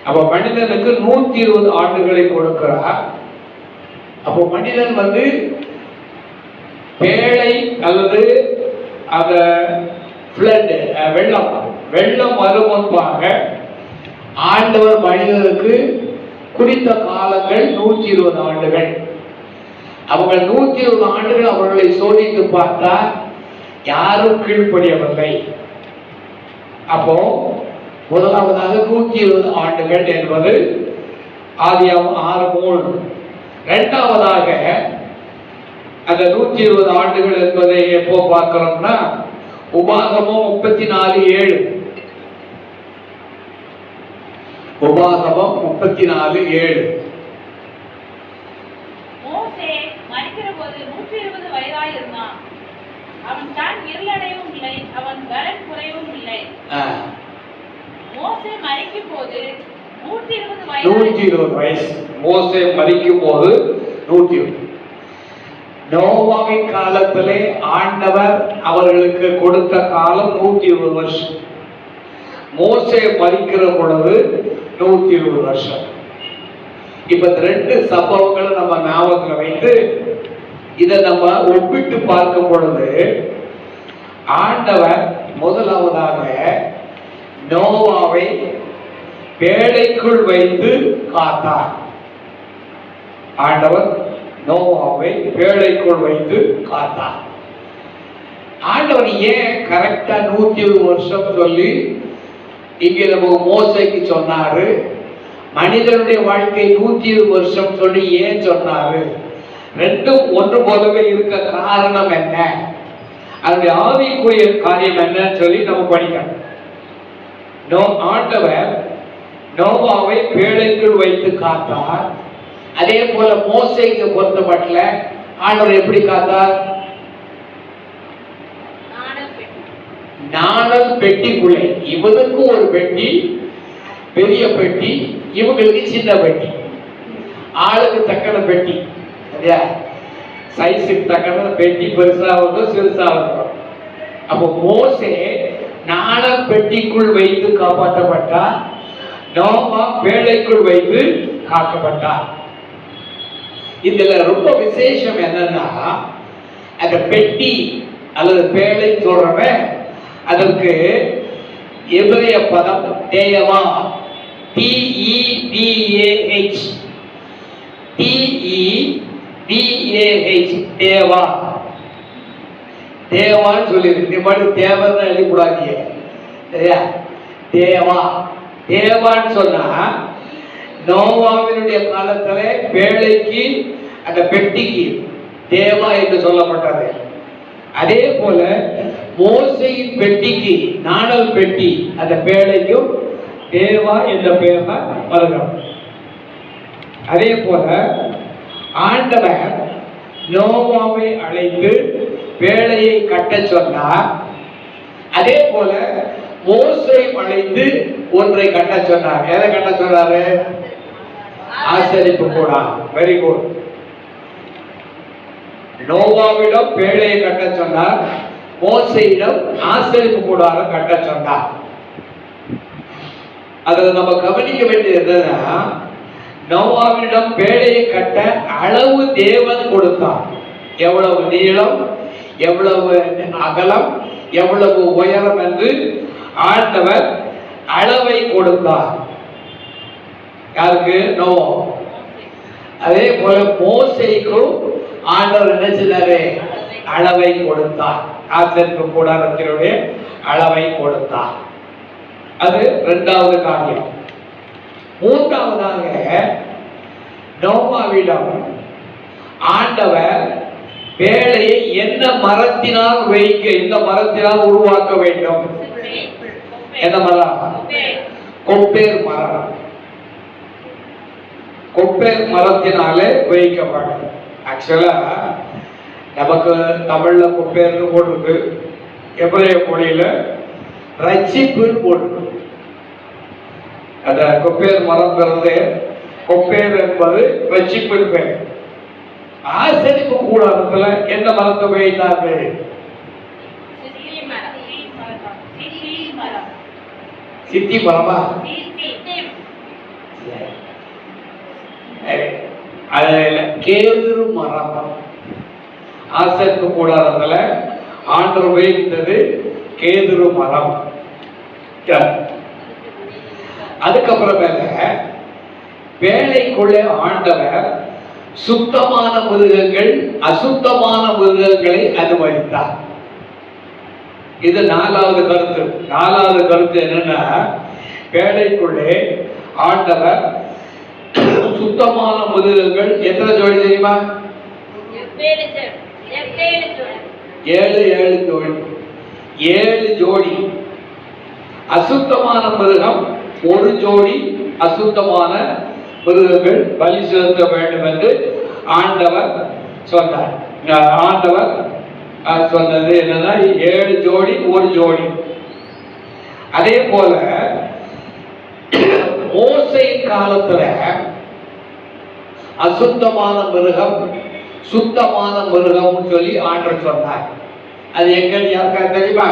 அப்ப மனிதனுக்கு 120 ஆண்டுகளை கொடுக்கிறார். அப்போ மனிதன் பேழை அல்லது அந்த வெள்ளம் வரும் முன்பாக ஆண்டவர் மனிதனுக்கு குறித்த காலங்கள் 120 ஆண்டுகள். அவங்க 120 ஆண்டுகள் அவர்களை சோதித்து பார்த்தா யாரும் கீழ்ப்படியவில்லை. அப்போ முதலாவதாக 120 ஆண்டுகள் என்பது ஆதியாகமம் 6:3. இரண்டாவதாக அந்த 120 ஆண்டுகள் என்பதை எப்போ பார்க்கிறோம்னா உபாகமம் 34:7. உபாகமம் 34:7. மோசே மரிக்கிறபோது 120 வயதாய் இருந்தான். அவன் தான் இருளடையவும் இல்லை, அவன் பலன் குறைவும் இல்லை. மோசே மரிக்கும் போது 120 வயசு. மோசே மரிக்கும் போது 120. நோவாவின் காலத்திலே ஆண்டவர் அவர்களுக்கு கொடுத்த காலம் 120 வருஷம். மோசே மரிக்கிற பொழுது 120 வருஷம். இப்ப ரெண்டு சம்பவங்களை நம்ம ஞாபகத்தில் வைத்து இதை நம்ம ஒப்பிட்டு பார்க்கும் பொழுது ஆண்டவர் முதலாவதாக நோவாவை பேழைக்குள் வைத்து காத்தார். ஆண்டவர் நோவாவை பேழைக்குள் வைத்து காத்தார். ஆண்டவர் ஏன் கரெக்டா 120 வருஷம் சொல்லி இங்கே நம்ம மோசைக்கு சொன்னாரு? மனிதனுடைய வாழ்க்கை 120 வருஷம் சொல்லி ஏன் சொன்னாரு? ரெண்டும் ஒன்று போலவே இருக்க காரணம் என்ன? அதனுடைய ஆவிக்குரிய காரியம் என்னன்னு சொல்லி நம்ம படிக்கணும். ஆண்டவர் நோவாவை பேழைக்குள் வைத்து காத்தார். அதே போல மோசேக்கு பொறுத்தப்பட்டல ஆண்டவர் எப்படி காத்தார்? நாணல் பெட்டிக்குள்ளே. இவனுக்கு ஒரு பெட்டி, பெரிய பெட்டி, இவங்களுக்கு சின்ன பெட்டி, ஆளுக்கு தக்கன பெட்டி, சைஸுக்கு தக்கன பெட்டி பெருசாக சிறுசாக. அப்போ மோசே நாணல் பெட்டிக்குள் வைத்து காப்பாற்றப்பட்டார். நோவா பேழைக்குள் வைத்து காக்கப்பட்டார். இதுல ரொம்ப விசேஷம் என்னன்னா அந்த பெட்டி அல்லது பேழை சொல்றவன் அதற்கு எபிரேய பதம் தேவா, TEVAH, TEVAH, தேவா. தேவான்னு சொல்லியிருக்கு. இந்த மாதிரி தேவன்னு எழுதிக்கூடாதீங்க, சரியா? தேவா. தேவான்னு சொன்னா நோவாவினுடைய காலத்துல பேழைக்கு அந்த பெட்டிக்கு தேவா என்று சொல்லப்பட்டது. அதே போல மோசையின் பெட்டிக்கு, நாணல் பெட்டி, அந்த பேழைக்கும் தேவா என்ற பெயர் தான் வருகிறது. அதே போல ஆண்டவர் நோவாவை அழைத்து பேழையை கட்ட சொன்னார். அதே போல மோசை அழைத்து ஒன்றை கட்ட சொன்னார். எதை கட்ட சொன்னாரு? ஆசரிப்பு கூடாரம். Very good. நோவாவிடம் பேழையை கட்ட சொன்னார், மோசையிடம் ஆசரிப்பு கூடாரம் கட்ட சொன்னார். அதில் நம்ம கவனிக்க வேண்டியது என்னன்னா நோவாவிடம் பேழையை கட்ட அளவு தேவன் கொடுத்தார். எவ்வளவு நீளம், எவ்வளவு அகலம், எவ்வளவு உயரம் என்று ஆண்டவர் அளவை கொடுத்தார். யாருக்கு? நோவா. அதே போல மோசேக்கும் ஆண்டவர் என்ன செய்தாரு? அளவை கொடுத்தார். ஆசரிப்பு கூடாரத்தினுடைய அளவை கொடுத்தார். அது இரண்டாவது காரியம். மூன்றாவதாக நோவாவிடம் ஆண்டவர் பேழையை என்ன மரத்தினால் வைக்க, இந்த மரத்தினால் உருவாக்க வேண்டும்? என்ன மரம்? கொப்பேர் மரம். கொப்பேர் மரத்தினாலே வைக்கப்படும். ஆக்சுவலா நமக்கு தமிழ்ல கொப்பேர்னு போட்டிருக்கு, எபிரேய மொழியில ரட்சிப்புன்னு போட்டிருக்கு. அந்த கொப்பேர் மரம்ங்கிறது, கொப்பேர் என்பது ரட்சிப்பு பேர். ஆசரிப்பு கூடாரத்துல எந்த மரத்தை வைத்தார்கள்? சித்தி பழமா? அதுல கேதுரு மரம் ஆசைக்கு கூடாததுல ஆண்டு உபயோகித்தது கேதுரு மரம். அதுக்கப்புறமேல வேலைக்குள்ளே ஆண்டவர் சுத்தமான மிருகங்கள் அசுத்தமான மிருகங்களை அனுமதித்தார். இது நாலாவது கருத்து. நாலாவது கருத்து என்னன்னா, வேலைக்குள்ளே ஆண்டவர் சுத்தமான மிருகங்கள் எத்தனை ஜோடி தெரியுமா? 7 ஜோடி. 7 ஜோடி அசுத்தமான மிருகம், 1 ஜோடி அசுத்தமான மிருகங்கள் பலி செலுத்த வேண்டும் என்று ஆண்டவர் சொன்னார். ஆண்டவர் சொன்னது என்னன்னா 7 ஜோடி 1 ஜோடி. அதே போல மோசே காலத்துல அசுத்தமான மிருகம் சுத்தமான மிருகம் சொல்லி ஆண்டவர் சொன்னார். அது எங்க யாருக்கா தெரியுமா?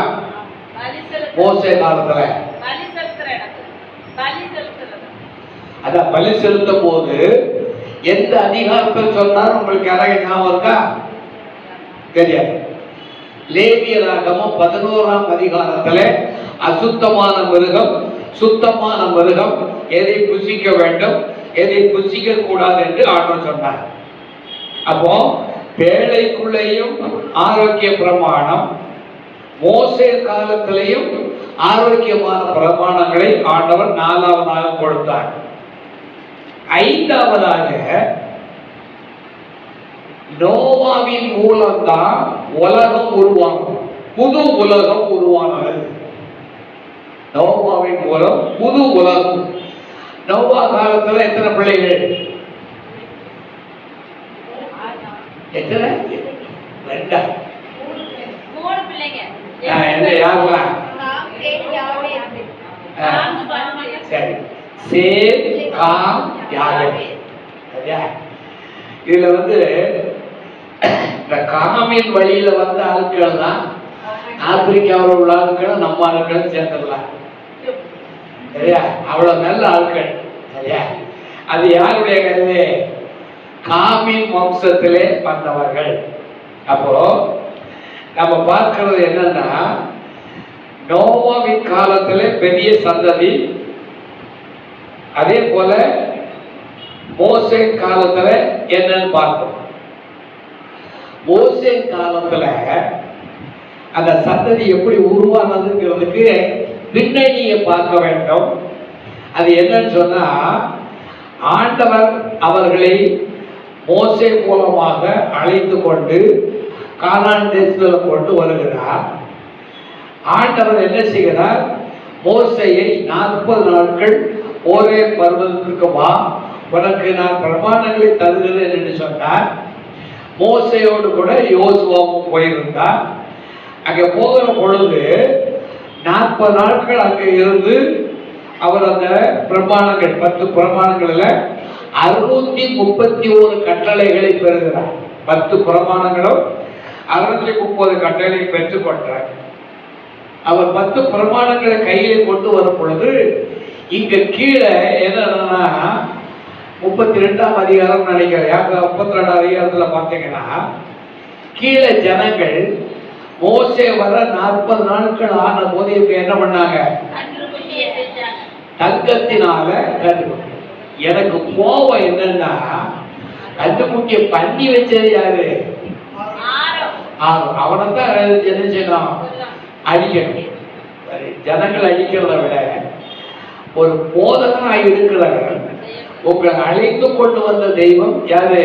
மோசே காலத்துல அதான் பலி செலுத்தும் போது எந்த அதிகாரத்தில் சொன்னார் உங்களுக்கு யாராவது ஞாபகம் இருக்கா? தெரியாது. லேவியராகமம் 11ஆம் அதிகாரத்துல அசுத்தமான மிருகம் சுத்தமான மிருகம் எதை புசிக்க வேண்டும் எதை புசிக்க கூடாது என்று ஆண்டவர் சொன்னார். அப்போ வேலைக்குள்ளேயும் ஆரோக்கிய பிரமாணம், மோசே காலத்திலையும் ஆரோக்கியமான பிரமாணங்களை ஆண்டவர் 4வதாக கொடுத்தார். 5வதாக நோவாவின் மூலம்தான் உலகம் உருவானது. புது உலகம் உருவானது. நோவாவின் மூலம் புது உலகம். நோவா காலத்துல எத்தனை பிள்ளைகள்? எத்தனை? 2. யாருலாம்? சரி, சேம் காம் யாபேத். சரியா? இதுல இந்த காமின் வழியில வந்த ஆட்கள் தான் ஆப்பிரிக்காவில் உள்ள ஆட்கள் நம்ம ஆட்களும் சேர்ந்துடலாம். சரியா? அவ்வளவு நல்ல ஆட்கள். சரியா? அது யாருடைய கருது? காமின் வம்சத்திலே வந்தவர்கள். அப்போ நம்ம பார்க்கிறது என்னன்னா, நோவாவின் காலத்திலே பெரிய சந்ததி, அதே போல மோசே காலத்துல என்னன்னு பார்ப்போம். மோசே காலத்துல அந்த சந்ததி எப்படி உருவானதுங்கிறதுக்கு பின்னணியை பார்க்க வேண்டும். அது என்னன்னு சொன்னா, ஆண்டவர் அவர்களை மோசே மூலமாக அழைத்து கொண்டு கானான் தேசத்தில் கொண்டு வருகிறார். ஆண்டவர் என்ன செய்கிறார்? மோசேயை 40 நாட்கள் ஒரே பர்வதத்திற்கு வா, உனக்கு நான் பிரமாணங்களை தருகிறேன் என்று சொன்னார். மோசையோடு கூட யோசுவாவும் போயிருந்தார். அங்கே போகிற பொழுது 40 நாட்கள் அங்கே இருந்து அவர் அந்த பிரமாணங்கள் 10 பிரமாணங்களில் 631 கட்டளைகளை பெறுகிறார். 10 பிரமாணங்களும் 630 கட்டளை பெற்றுக்கொண்டார். அவர் 10 பிரமாணங்களை கையில கொண்டு வரும் பொழுது இங்க கீழே என்னன்னா 32ஆம் அதிகாரம் நினைக்கிறேன். 32ஆம் அதிகாரத்துல பாத்தீங்கன்னா கீழே ஜனங்கள் மோசே வர 40 நாட்கள் ஆன போது இவங்க என்ன பண்ணாங்க? தங்கத்தினால கண்டுபிடி. எனக்கு கோபம் என்னன்னா, கண்டுபிடிய பண்ணி வச்சது யாரு? அவனைத்தான் என்ன செய்யணும்? அடிக்கணும். ஜனங்கள் அடிக்கிறத விட ஒரு போதகனாய் இருக்கிறவர்கள் உங்களை அழைத்து கொண்டு வந்த தெய்வம் யாரு?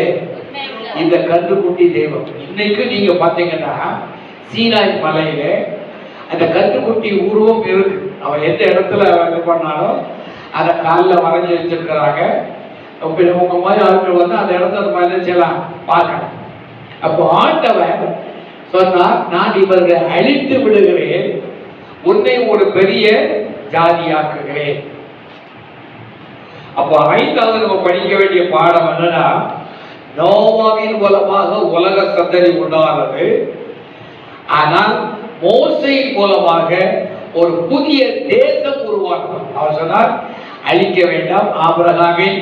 இந்த கன்றுக்குட்டி தெய்வம். இன்னைக்கு நீங்க பாத்தீங்கன்னா சீனாய் மலையில அந்த கன்றுக்குட்டி உருவம் இருக்கு. அவன் எந்த இடத்துல இது பண்ணாலும் அதை காலில் வரைஞ்சி வச்சிருக்கிறாங்க. உங்க மாதிரி ஆட்கள் அந்த இடத்துல மாதிரி செய்யலாம் பார்க்கலாம். அப்போ ஆண்டவர் சொன்னார், நான் இவர்களை அழித்து விடுகிறேன், உன்னை ஒரு பெரிய ஜாதியாக்குகிறேன். அப்போ 5வது நம்ம படிக்க வேண்டிய பாடம் என்னன்னா, நோவாவின் மூலமாக உலக சந்ததி உண்டானது. ஆனால் மோசையின் மூலமாக ஒரு புதிய தேசம் உருவாக்கும். அவர் சொன்னார், அழிக்க வேண்டாம், ஆபிரகாமின்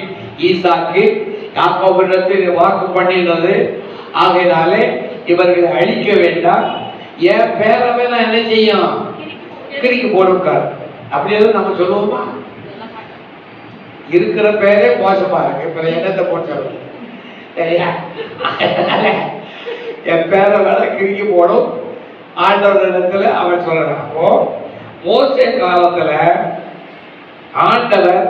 ஈசாக்கு யாக்கோபிடத்தில் வாக்கு பண்ணினது, ஆகையினாலே இவர்களை அழிக்க வேண்டாம், என் பேரவை நான் என்ன செய்யும், கிறுக்கி போடுக்கார். அப்படி எதுவும் நம்ம சொல்லுவோமா? இருக்கிற பேரே மோசமா இருக்கு, இப்ப என்னத்தை போட்டு சரியா? என் பேரை வேலை கிறுக்கி போடும் ஆண்டவர் இடத்துல அவன் சொல்றான். அப்போ மோசே காலத்துல ஆண்டவர்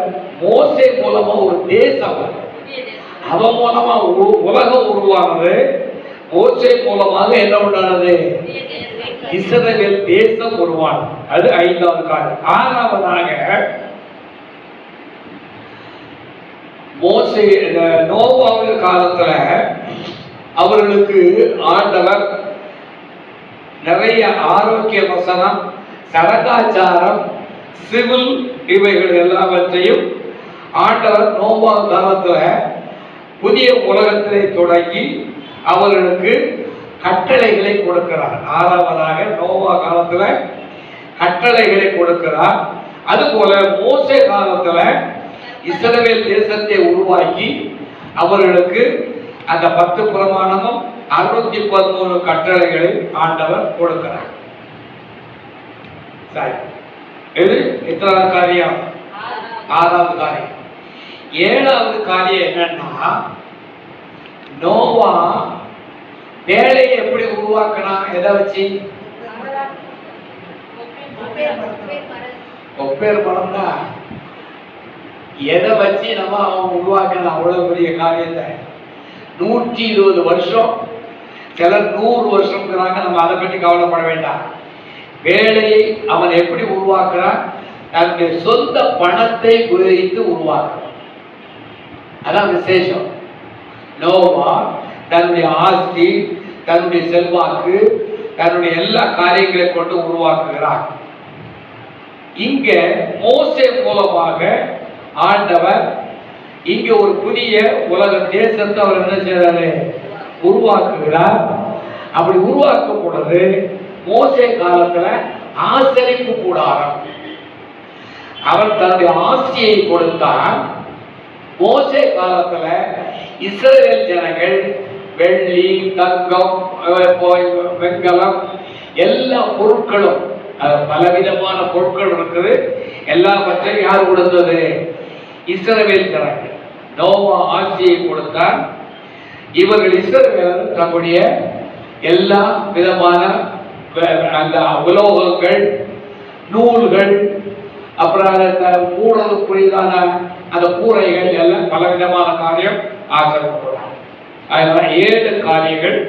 மோசே மூலமா ஒரு தேசம், அவன் மூலமா உலகம் உருவானது, மோசே மூலமாக என்ன உண்டானது, இஸ்ரவேல் தேசம் உருவானது. அது 5வது காரியம். 6வதாக மோசே நோவாவின் காலத்துல அவர்களுக்கு ஆண்டவர் நிறைய ஆரோக்கிய வசனம், சடங்காச்சாரம், சிவில் இவைகள் எல்லாவற்றையும் ஆண்டவர் நோவா காலத்துல புதிய உலகத்திலே தொடங்கி அவர்களுக்கு கட்டளைகளை கொடுக்கிறார். 6வதாக நோவா காலத்துல கட்டளைகளை கொடுக்கிறார். அதுபோல மோசே காலத்துல இஸ்ரவேல் தேசத்தை உருவாக்கி அவர்களுக்கு அந்த 10 பிரமாணமும் 613 கட்டளைகளை ஆண்டவர் கொடுக்கிறார். சரி, இது எத்தனாவது காரியம்? 6வது காரியம். 7வது காரியம் என்னன்னா, நோவா வேலையை எப்படி உருவாக்கினா? எதை வச்சு? ஒப்பேர் மரம் தான். எதை வச்சு நம்ம அவன் உருவாக்கலாம்? அவ்வளவு பெரிய காரியத்தை 120 வருஷம், சிலர் 100 வருஷம்ங்கிறாங்க. நம்ம அதை பற்றி கவலைப்பட வேண்டாம். வேலையை அவன் எப்படி உருவாக்குறான்? தன்னுடைய சொந்த பணத்தை உபயோகித்து உருவாக்குறான். அதான் விசேஷம். நோவா தன்னுடைய ஆஸ்தி, தன்னுடைய செல்வாக்கு, தன்னுடைய எல்லா காரியங்களை கொண்டு உருவாக்குகிறான். இங்க மோசே மூலமாக ஆண்டவர் இங்க ஒரு புதிய உலக தேசத்தை அவர் என்ன செய்யறாரு? உருவாக்குகிறார். அப்படி உருவாக்கும் பொழுது மோசே காலத்துல ஆசரிப்பு கூடாரம் அவர் தன்னுடைய ஆட்சியை கொடுத்தார். மோசே காலத்துல இஸ்ரவேல் ஜனங்கள் வெள்ளி, தங்கம், வெண்கலம் எல்லா பொருட்களும், பலவிதமான பொருட்கள் இருக்குது, எல்லாவற்றையும் யார் கொடுத்தது? இஸ்ரவேல் ஜனங்கள். நோவா ஆட்சியை கொடுத்தார். இவர்கள் இஸ்ரவேல் தம்முடைய எல்லா விதமான அந்த உலோகங்கள், நூல்கள், அப்புறம் மூடலுக்குரியதான அந்த கூரைகள் எல்லாம் பலவிதமான காரியம் ஆசைப்படுறாங்க. அதனால 7 காரியங்கள்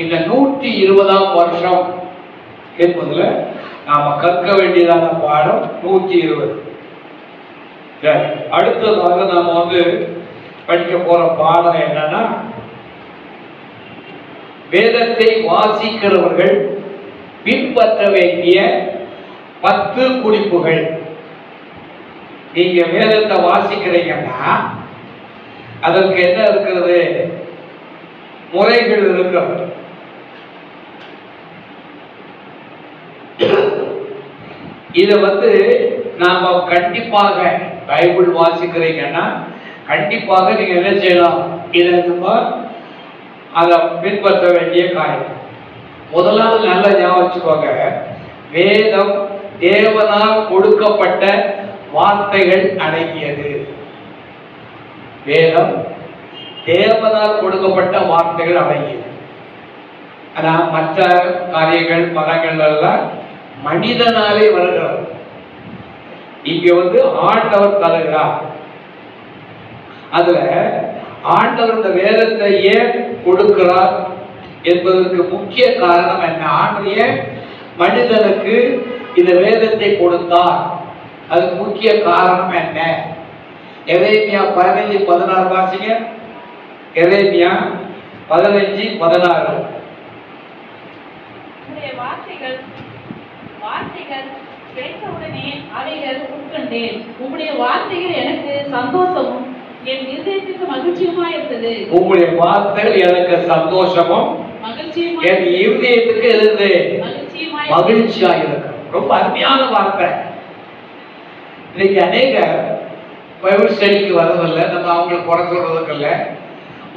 இந்த 120ஆம் வருஷம் என்பதுல நாம கற்க வேண்டியதான பாடம் 120. அடுத்ததாக நாம படிக்க போற பாடம் என்னன்னா, வேதத்தை வாசிக்கிறவர்கள் பின்பற்ற வேண்டிய 10 குறிப்புகள். நீங்க வேதத்தை வாசிக்கிறீங்கன்னா அதற்கு என்ன இருக்கிறது? முறைகள் இருக்கிறது. இதை நாம கண்டிப்பாக பைபிள் வாசிக்கிறீங்கன்னா கண்டிப்பாக நீங்க என்ன செய்யலாம்? இதை நம்ம அதை பின்பற்ற வேண்டிய காரியம். முதலாவது நல்லா ஞாபகம் வச்சுக்கோங்க, வேதம் தேவனால் கொடுக்கப்பட்ட வார்த்தைகள் அடங்கியது. வேதம் தேவனால் கொடுக்கப்பட்ட வார்த்தைகள் அடங்கியது. ஆனா மற்ற காரியங்கள், மதங்கள் எல்லாம் மனிதனாலே வருகிறது. இங்க ஆண்டவர் தருகிறார். அதுல ஆண்டவர் இந்த வேதத்தை ஏன் கொடுக்கிறார் என்பதற்கு முக்கிய காரணம் என்ன? ஆண்டவர் மனிதனுக்கு இந்த வேதத்தை கொடுத்தார். அதுக்கு முக்கிய காரணம் என்ன? எரேமியா 15:16 வாசிங்க. எரேமியா 15:16. வார்த்தைகள் கிடைத்தவுடனே அவைகள் உட்கொண்டேன். உம்முடைய வார்த்தைகள் எனக்கு சந்தோஷமும் என் இருதயத்துக்கு மகிழ்ச்சியுமா இருந்தது. உம்முடைய வார்த்தைகள் எனக்கு சந்தோஷமும் என் இருதயத்துக்கு மகிழ்ச்சியா இருக்கு. ரொம்ப அருமையான வார்த்தை. இன்னைக்கு அநேக பைபிள் ஸ்டடிக்கு வரதில்லை. நம்ம அவங்களுக்கு குறை சொல்றதுக்கு இல்லை.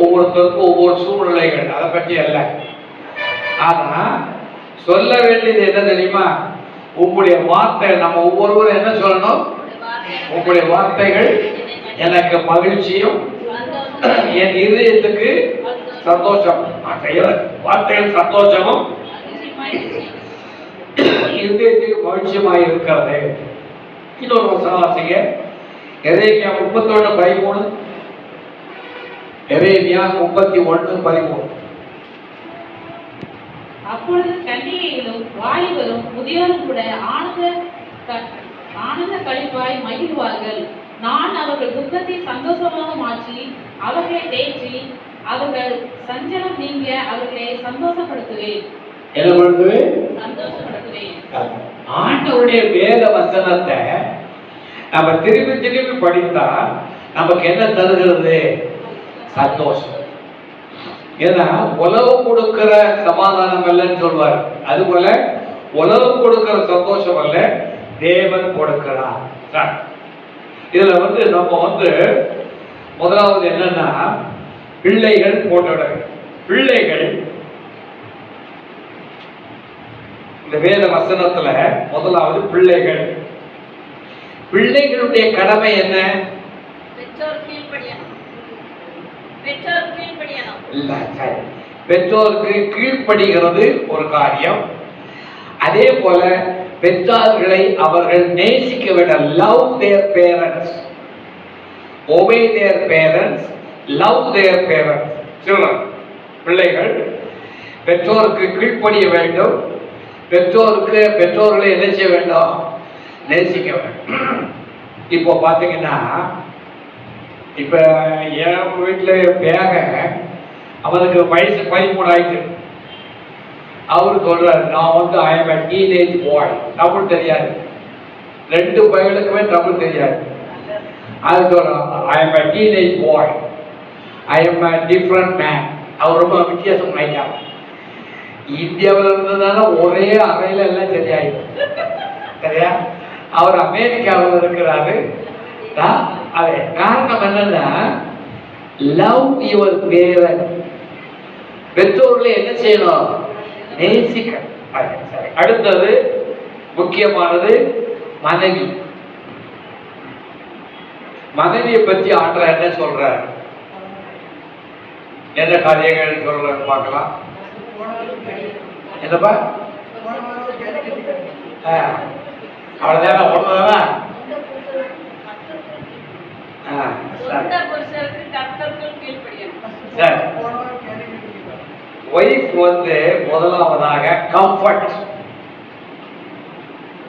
ஒவ்வொருத்தருக்கும் ஒவ்வொரு சூழ்நிலைகள், அதை பற்றி அல்ல. ஆனா சொல்ல வேண்டியது என்ன தெரியுமா? உங்களுடைய வார்த்தை, நம்ம ஒவ்வொருவரும் என்ன சொல்லணும்? உங்களுடைய வார்த்தைகள் எனக்கு மகிழ்ச்சியும் என் இதயத்துக்கு சந்தோஷம். வார்த்தைகள் சந்தோஷமும் இதயத்துக்கு மகிழ்ச்சியுமாய் இருக்கிறது. இன்னொரு வசனம் வாசிங்க. எரேமியா 31:13. எரேமியா 31:13. அப்பொழுது கன்னிகைகளும் வாலிபரும் முதியோரும் கூட ஆனந்த களிப்பாய் மகிழ்வார்கள். நான் அவர்கள் துக்கத்தை சந்தோஷமாக மாற்றி அவர்களை தேற்றி அவர்கள் சஞ்சலம் நீங்க அவர்களை சந்தோஷப்படுத்துவேன். என்ன பண்ணுவேன்? சந்தோஷப்படுத்துவேன். ஆண்டவருடைய வேத வசனத்தை நம்ம திரும்பி திரும்பி படித்தா நமக்கு என்ன தருகிறது? சந்தோஷம். ஏன்னா உலவு கொடுக்கிற சமாதானம் இல்லைன்னு சொல்வார். அதுபோல உலவு கொடுக்கிற சந்தோஷம் அல்ல, தேவன் கொடுக்கிறார். இதுல நம்ம முதலாவது என்னன்னா பிள்ளைகள் போட்டுவிட. பிள்ளைகள் இந்த வேத வசனத்துல முதலாவது பிள்ளைகள். பிள்ளைகளுடைய கடமை என்ன? பெற்றோருக்கு கீழ்ப்படுகிறது ஒரு காரியம். அதே போல பெற்றார்களை அவர்கள் நேசிக்க வேண்டும். Love their parents, obey their parents, love their parents. children, பிள்ளைகள் பெற்றோருக்கு கீழ்ப்படிய வேண்டும். பெற்றோர்களை என்ன செய்ய வேண்டும்? நேசிக்க வேண்டும். இப்போ பாத்தீங்கன்னா, இப்ப என் வீட்டுல அவனுக்கு வயசு 13 ஆயிடுச்சு. அவரு சொல்றாரு, நான் I am a teenage boy. Tamil தெரியாது, 2 பையனுக்குமே தமிழ் தெரியாது. அது சொல்றான், I am a teenage boy, I am a different man. அவர் ரொம்ப வித்தியாசம் ஆயிட்டாங்க. இந்தியாவில் இருந்ததுனால ஒரே அறையில எல்லாம் சரியாயிடும். சரியா? அவர் அமெரிக்காவில் இருக்கிறாரு. அதே காரணம் என்னன்னா, லவ் யுவர் பேரண்ட். பெற்றோர்களை என்ன செய்யணும்? நேசிக்க. அடுத்தது முக்கியமானது மனைவி. மனைவியை பற்றி ஆண்டவர் என்ன சொல்றார்? என்ன காரியங்கள் சொல்றாரு பார்க்கலாம். என்னப்பா? அவ்வளவுதான், ஒண்ணுதான். ஒய்ஃப் முதலாவதாக கம்ஃபர்ட்.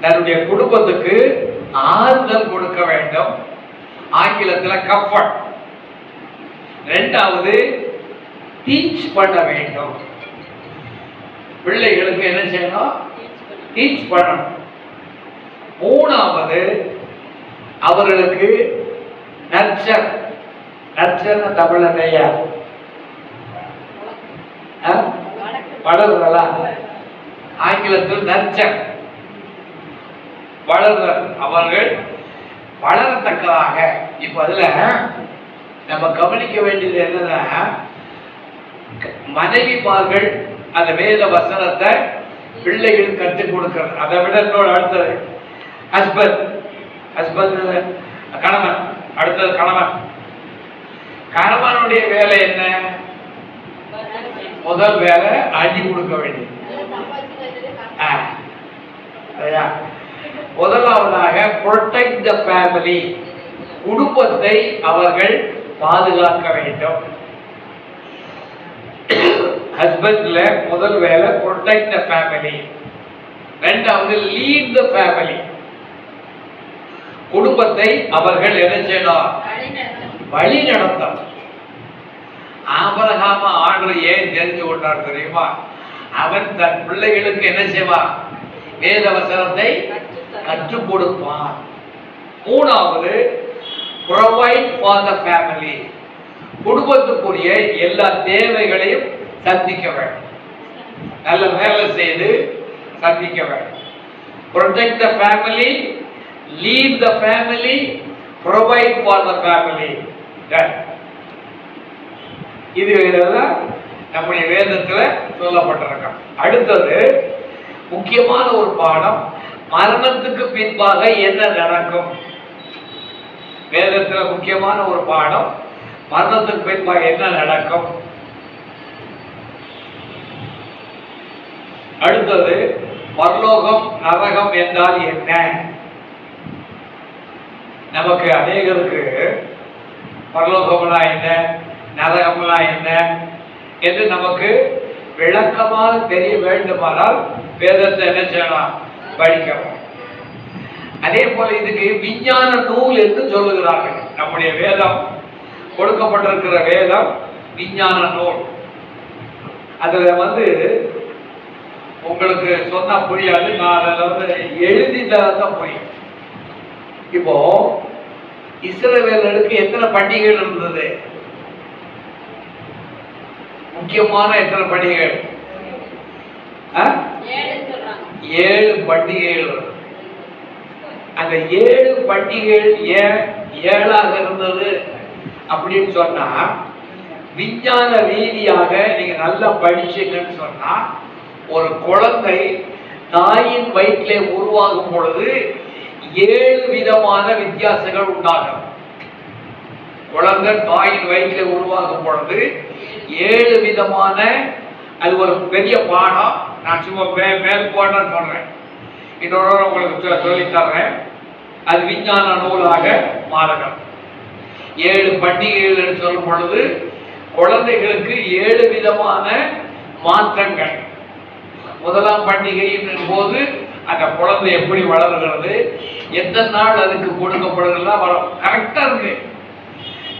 தன்னுடைய குடும்பத்துக்கு ஆறுதல் கொடுக்க வேண்டும். ஆங்கிலத்தில் கம்ஃபர்ட். 2வது டீச் பண்ண வேண்டும். பிள்ளைகளுக்கு என்ன செய்யணும்? டீச் பண்ணணும். 3வது அவர்களுக்கு நர்ச்சர். நர்ச்சர்னு தமிழ் இல்லையா? வளர்றலா? ஆங்கிலத்தில் நர்ச்சர். வளர்தல். அவர்கள் வளரத்தக்கதாக. இப்ப அதுல நம்ம கவனிக்க வேண்டியது என்னன்னா, மனைவிமார்கள் அந்த வேத வசனத்தை பிள்ளைகளுக்கு கற்றுக் கொடுக்கிறது. அதை விட இன்னொரு அடுத்தது ஹஸ்பண்ட். கணவன். அடுத்தது கணவன். கணவனுடைய வேலை என்ன? முதல் வேலை அடி கொடுக்க வேண்டியது. முதலாவதாக protect the family. குடும்பத்தை அவர்கள் பாதுகாக்க வேண்டும். ஹஸ்பண்ட்ல முதல் வேலை protect the family. 2வது lead the family. குடும்பத்தை அவர்கள் என்ன செய்யணும்? வழி நடத்தணும். ஆபிரகாம் ஆண்டவர் ஏன் தெரிஞ்சு கொண்டார் தெரியுமா? அவன் தன் பிள்ளைகளுக்கு என்ன செய்வான்? வேத வசனத்தை கற்றுக் கொடுப்பான். 3வது ப்ரொவைட் ஃபார் த ஃபேமிலி. குடும்பத்துக்குரிய எல்லா தேவைகளையும் சந்திக்க வேண்டும். நல்ல வேலை செய்து சந்திக்க வேண்டும். protect the family, lead the family, provide for the family. இது நம்முடைய வேதத்துல சொல்லப்பட்டிருக்க. அடுத்தது முக்கியமான ஒரு பாடம், மரணத்துக்கு பின்பாக என்ன நடக்கும். வேதத்துல முக்கியமான ஒரு பாடம், மரணத்துக்கு பின்பாக என்ன நடக்கும். அடுத்தது பரலோகம் நரகம் என்றால் என்ன. நமக்கு அநேகருக்கு பரலோகம்னா என்ன, நரகம்னா என்ன என்று நமக்கு விளக்கமாக தெரிய வேண்டுமானால் வேதத்தை என்ன செய்யலாம், படிக்கணும். அதே போல இதுக்கு விஞ்ஞான நூல் என்று சொல்லுகிறார்கள். நம்முடைய வேதம், கொடுக்கப்பட்டிருக்கிற வேதம் விஞ்ஞான நூல். அதுல உங்களுக்கு சொன்னா புரியாது, நான் அதில் எழுதிதான் புரியும். இப்போ இஸ்ரவேலருக்கு எத்தனை பண்டிகைகள் இருந்தது, முக்கியமான எத்தனை பண்டிகைகள், 7 பண்டிகைகள். அந்த 7 பண்டிகைகள் ஏன் 7ஆக இருந்தது அப்படின்னு சொன்னா, விஞ்ஞான ரீதியாக நீங்க நல்லா படிச்சீங்கன்னு சொன்னா, ஒரு குழந்தை தாயின் வயிற்றிலே உருவாகும் பொழுது 7 விதமான வித்தியாசங்கள் உண்டாகும். குழந்தை தாயின் வயிற்றிலே உருவாகும் பொழுது 7 விதமான, அது ஒரு பெரிய பாடம். நான் சும்மா மேல் போன்னு சொல்றேன், இன்னொரு உங்களுக்கு சொல்லித்தர்றேன். அது விஞ்ஞான நூலாக மாறும். 7 பண்டிகைகள் சொல்லும் பொழுது குழந்தைகளுக்கு 7 விதமான மாற்றங்கள். முதலாம் பண்டிகையின் போது அந்த குழந்தை எப்படி வளர்கிறது, எத்தனை நாள் அதுக்கு கொடுக்கப்படுறதுலாம் வரும், கரெக்டா இருக்கு.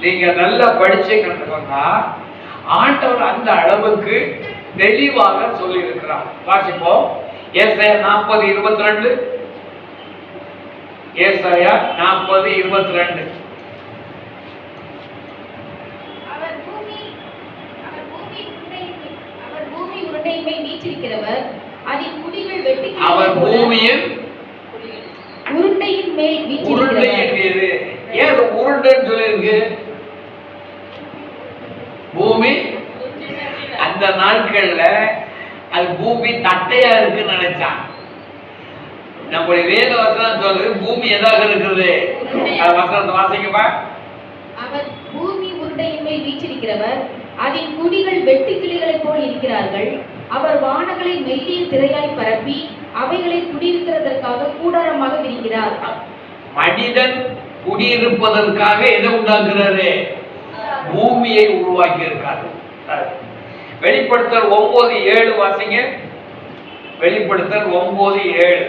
நீங்க நல்லா படிச்சீங்கன்னு சொன்னா ஆண்டவர் அந்த அளவுக்கு தெளிவாக சொல்லி இருக்கிறார். வாசிப்போம். ஏசாயா 40:22. ஏசாயா 40:22. வீற்றிருக்கிறவர், அதின் குடிகள் வெட்டி, அவர் பூமியின் உருண்டையின் மேல் வீற்றிருக்கிறது. ஏன் உருண்டைன்னு சொல்லிருக்கு? பூமி அந்த நாட்கள்ல அது பூமி தட்டையா இருக்குன்னு நினைச்சான். நம்முடைய வேத வசனம் சொல்றது பூமி எதாக இருக்கிறது. வசனத்தை வாசிக்கப்பா. அவர் பூமி உருண்டையின் மேல் வீற்றிருக்கிறவர், அதின் குடிகள் வெட்டு கிளிகளைப் போல் இருக்கிறார்கள். அவர் வானங்களை மெல்லிய திரையாய் பரப்பி அவைகளை குடியிருக்கிறதற்காக கூடாரமாக விரிக்கிறார். மனிதன் குடியிருப்பதற்காக எதை உண்டாக்குறாரு? பூமியை உருவாக்கி இருக்காரு. வெளிப்படுத்தல் 9:7 வாசிங்க. வெளிப்படுத்தல் 9:7.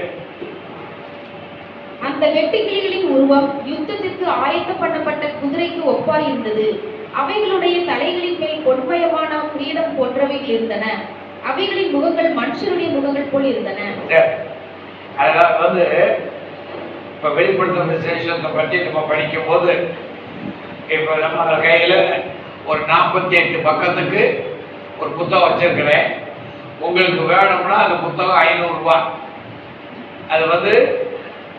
அந்த வெட்டுக்கிளிகளின் உருவம் யுத்தத்திற்கு ஆயத்த பண்ணப்பட்ட குதிரைக்கு ஒப்பாய் இருந்தது. அவைகளுடைய தலைகளின் மேல் பொன்மயமான கிரீடம் போன்றவைகள் இருந்தன. அவைகளின் முகங்கள் மனுஷருடைய முகங்கள் போல் இருந்தன. அதனால இப்ப வெளிப்படுத்தும் விசேஷத்தை பற்றி நம்ம படிக்கும் போது, இப்ப நம்ம கையில ஒரு 48 பக்கத்துக்கு ஒரு புத்தகம் வச்சிருக்கிறேன். உங்களுக்கு வேணும்னா அந்த புத்தகம் 500 ரூபாய். அது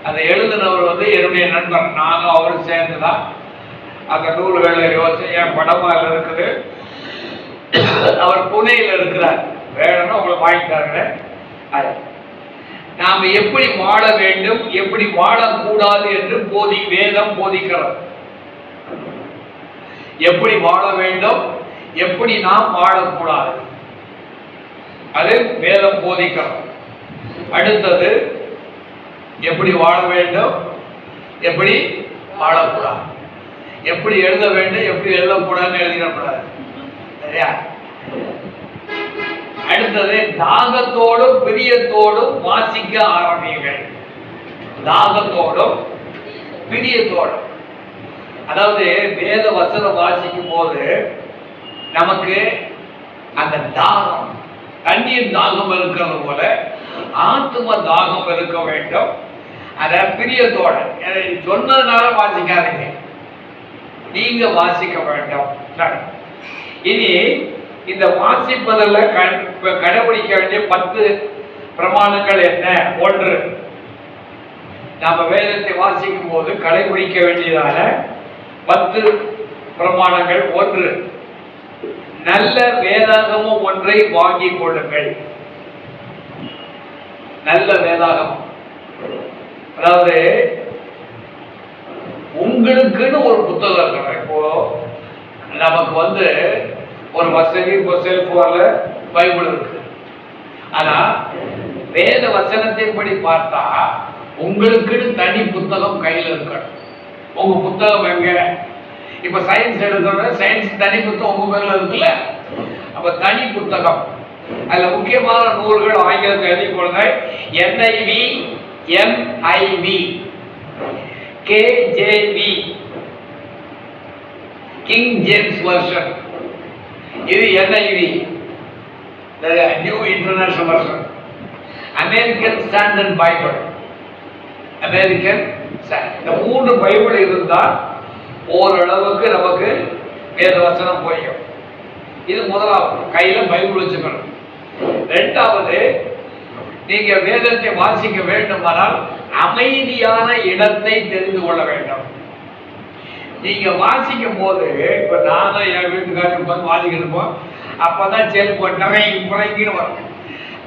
அதை எழுதினவர் என்னுடைய நண்பர், நானும் அவரும் சேர்ந்துதான் அந்த நூல்களை யோசனை படமா இருக்குது. அவர் புனேயில் இருக்கிறார். வேணும்னா உங்களுக்கு வாங்கிட்டாருங்க. நாம எப்படி வாழ வேண்டும், எப்படி வாழக்கூடாது என்று வேதம் போதிக்கிறது. எப்படி வாழ வேண்டும், எப்படி நாம் வாழக்கூடாது, அது வேதம் போதிக்கிறது. அடுத்தது எப்படி வாழ வேண்டும், எப்படி வாழக்கூடாது, எப்படி எழுத வேண்டும், எப்படி எழுதக்கூடாதுன்னு எழுதிடக்கூடாது. சரியா? அடுத்தது தாகத்தோடும் பிரியத்தோடும் வாசிக்க ஆரம்பியுங்கள். தாகத்தோடும் பிரியத்தோடும், அதாவது வேத வசனம் வாசிக்கும் போது நமக்கு அந்த தாகம், தண்ணீர் தாகம் இருக்கிறது போல ஆத்ம தாகம் இருக்க வேண்டும். அத பிரியத்தோட சொன்னதுனால வாசிக்காதீங்க, நீங்க வாசிக்க வேண்டும். இனி இந்த வாசிப்பதில் கடைபிடிக்க வேண்டிய 10 பிரமாணங்கள் என்ன? 1, நாம வேதத்தை வாசிக்கும் போது கடைபிடிக்க வேண்டியதான 10 பிரமாணங்கள். 1, நல்ல வேதாகமம் ஒன்றை வாங்கிக் கொள்ளுங்கள். நல்ல வேதாகமம், அதாவது உங்களுக்குன்னு ஒரு புத்தகம் இருக்கணும். இப்போ நமக்கு ஒரு வசதி, இப்போ செல்போன்ல பைபிள் இருக்கு. ஆனா வேத வசனத்தின்படி பார்த்தா உங்களுக்குன்னு தனி புத்தகம் கையில இருக்கணும். உங்க புத்தகம் எங்க? இப்ப சயின்ஸ் எடுக்கிற சயின்ஸ் தனி புத்தகம் உங்க பேர்ல இருக்குல்ல, அப்ப தனி புத்தகம். அதுல முக்கியமான நூல்கள் ஆங்கிலத்தில் எழுதி கொள்ளுங்க. NIV, NIV, KJV, king James version. இது NIV, new international version. American standard Bible, American. இந்த 3 பைபிள் இருந்தால் ஓரளவுக்கு நமக்கு வேத வசனம் புரியும். இது முதலாவது, கையில பைபிள் வச்சுக்கணும். 2வது, நீங்க வேதத்தை வாசிக்க வேண்டுமானால் அமைதியான இடத்தை தெரிந்து கொள்ள வேண்டும். நீங்க வாசிக்கும் போது, இப்ப நானும் என் வீட்டுக்காரர் வாசிக்கணும், அப்பதான் செல்போன் புறங்கின்னு வரும்.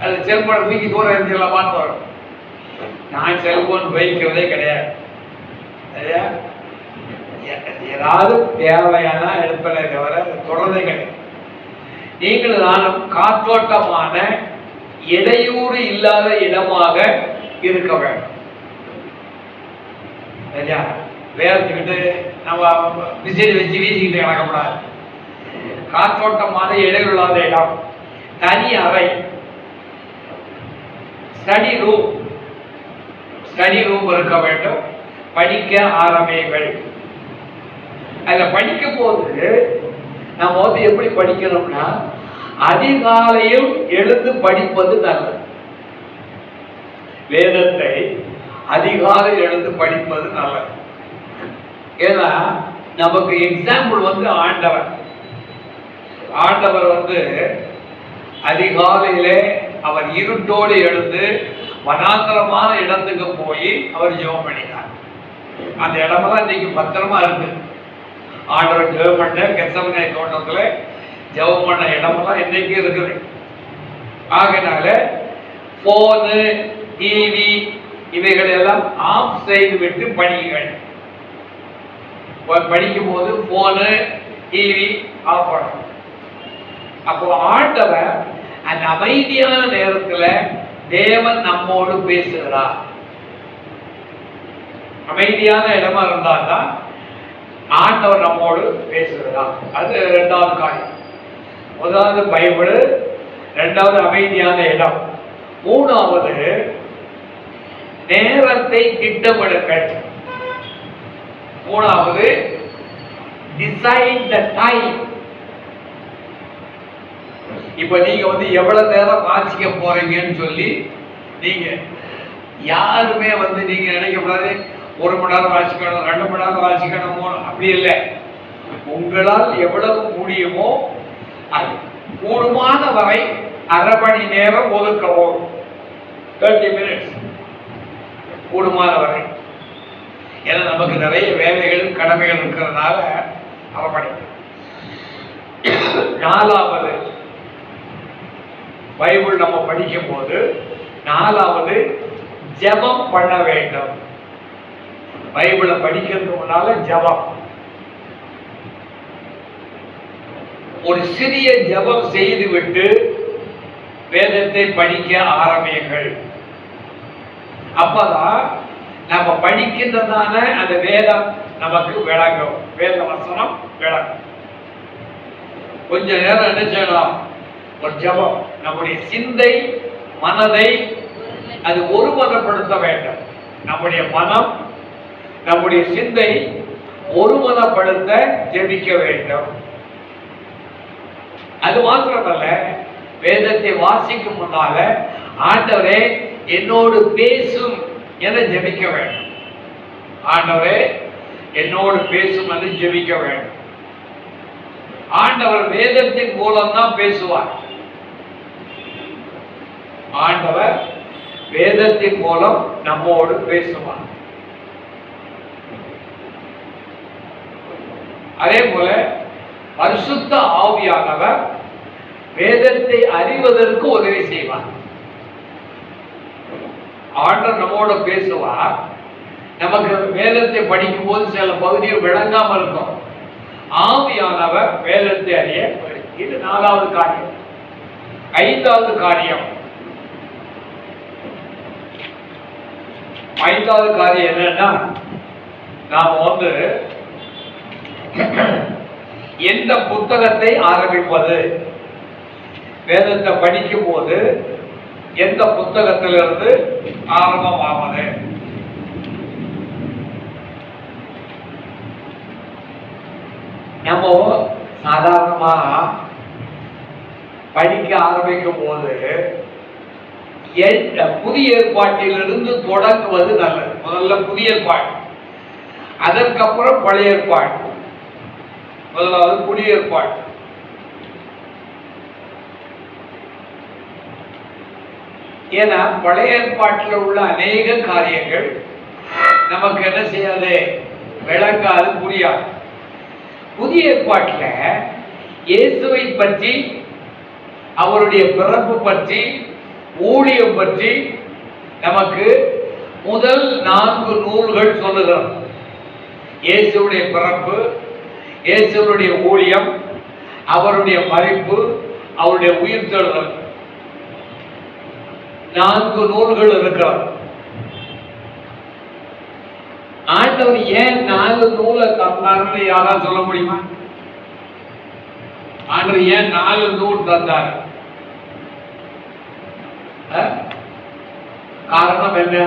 அது செல்போன் தூக்கி தூரம் இருந்துடலாமான்னு வரும். நான் செல்போன் வைக்கிறதே கிடையாது. ஏதாவது தேவையான எடுப்பதை தவிர தொடர்ந்தே கிடையாது. நீங்கள் நானும் காற்றோட்டமான இடையூறு இல்லாத இடமாக இருக்க வேண்டும். வேர்த்துக்கிட்டு நம்ம விசிறி வச்சு வீசிக்கிட்டு கிடக்கக்கூடாது. காற்றோட்டமான இடையூறு இல்லாத இடம், தனி அறை, ஸ்டடி ரூம் இருக்க வேண்டும். படிக்க ஆரம்பியுங்கள். அதுல படிக்கும் போது நம்ம எப்படி படிக்கணும்னா, அதிகாலையில் எழுந்து படிப்பது நல்லது. வேதத்தை அதிகாலையில் எழுந்து படிப்பது நல்லது. ஏன்னா நமக்கு எக்ஸாம்பிள் ஆண்டவர் அதிகாலையிலே அவர் இருட்டோடு எழுந்து வனாந்தரமான இடத்துக்கு போய் அவர் ஜெபம் பண்ணினார். அந்த இடமெல்லாம் இன்னைக்கு பத்திரமா இருக்கு. ஆண்டவர் ஜெபம் பண்ண கெத்செமனே தோட்டத்துல ஜெபம் பண்ண இடமெல்லாம் இன்னைக்கு இருக்குது. ஆகையினால போனு, டிவி இவைகளை எல்லாம் ஆஃப் செய்து விட்டு படியுங்கள். படிக்கும் போது போனு, டிவி ஆஃப் பண்ணணும். அப்போ ஆண்டவர் அந்த அமைதியான நேரத்துல தேவன் நம்மோடு பேசுகிறார். அமைதியான இடமா இருந்தால்தான் ஆண்டவர் நம்மோடு பேசுகிறார். அது 2வது காரியம். முதலாவது பைபிள், 2வது அமைதியான இடம், 3வது நேரத்தை திட்டமிடுங்கள். 3வது டிசைட் த டைம். இப்ப நீங்க எவ்வளவு நேரம் வாசிக்க போறீங்கன்னு சொல்லி நீங்க யாருமே நீங்க நினைக்கக்கூடாது 1 மணி நேரம் வாசிக்கணும், 2 மணி நேரம் வாசிக்கணும், அப்படி இல்லை. உங்களால் எவ்வளவு முடியுமோ அது கூடுமான வரை அரை மணி நேரம் ஒதுக்கவும். 30 minutes கூடுமான வரை. ஏன்னா நமக்கு நிறைய வேலைகள் கடமைகள் இருக்கிறதுனால அரை மணி. 4வது பைபிள் நம்ம படிக்கும் போது 4வது ஜெபம் பண்ண வேண்டும். பைபிளை படிக்கிறதுக்கு முன்னால ஜெபம், ஒரு சிறிய ஜெபம் செய்து விட்டு வேதத்தை படிக்க ஆரம்பியுங்கள். அப்பதான் நம்ம படிக்கின்றதான அந்த வேதம் நமக்கு விளங்கும், வேத வசனம் விளங்கும். கொஞ்ச நேரம் என்ன செய்யணும்? ஒரு ஜெபம். நம்முடைய சிந்தை, மனதை அது ஒருமனப்படுத்த வேண்டும். நம்முடைய மனம், நம்முடைய சிந்தை ஒருமனப்படுத்த ஜெபிக்க வேண்டும். அது மாத்திரமல்ல, வேதத்தை வாசிக்கும் முன்னால ஆண்டவரே என்னோடு பேசும் என ஜெபிக்க வேண்டும். ஆண்டவரே என்னோடு பேசும் என்று ஜெபிக்க வேண்டும். ஆண்டவர் வேதத்தின் மூலம் தான் பேசுவார். ஆண்டவர் வேதத்தின் மூலம் நம்மோடு பேசுவார். அதே போல பரிசுத்த ஆவியானவர் வேதத்தை அறிவதற்கு உதவி செய்வார். ஆண்டவர் நம்மோட பேசுவார். நமக்கு வேதத்தை படிக்கும் போது சில பகுதியில் விளங்காம இருக்கும். ஆவியானவர் வேதத்தை அறிய. இது 4வது காரியம். 5வது காரியம், 5வது காரியம் என்னன்னா, நாம எந்த புத்தகத்தை ஆரம்பிப்பது. வேதத்தை படிக்கும் போது எந்த புத்தகத்திலிருந்து ஆரம்பமாவது. நம்ம சாதாரணமா படிக்க ஆரம்பிக்கும் போது புதிய ஏற்பாட்டிலிருந்து தொடங்குவது நல்லது. முதல்ல புதிய ஏற்பாடு, அதற்கப்புறம் பழைய ஏற்பாடு, முதலாவது புதிய ஏற்பாடு. ஏன்னா பழைய ஏற்பாட்டில் உள்ள அநேக காரியங்கள் நமக்கு என்ன செய்யாது, விளங்காது, புரியாது. புதிய ஏற்பாட்டில் இயேசுவை பற்றி, அவருடைய பிறப்பு பற்றி, ஊழியம் பற்றி நமக்கு முதல் 4 நூல்கள் சொல்லுகிறோம். இயேசுடைய பிறப்பு, இயேசுடைய ஊழியம், அவருடைய மரிப்பு, அவருடைய உயிர்த்தெழுதல், 4 நூல்கள் இருக்கிறது. ஆண்டவர் ஏன் 4 நூலை தந்தார்னு யாராவது சொல்ல முடியுமா? ஆண்டவர் ஏன் 4 நூல் தந்தார்? காரணம் என்ன?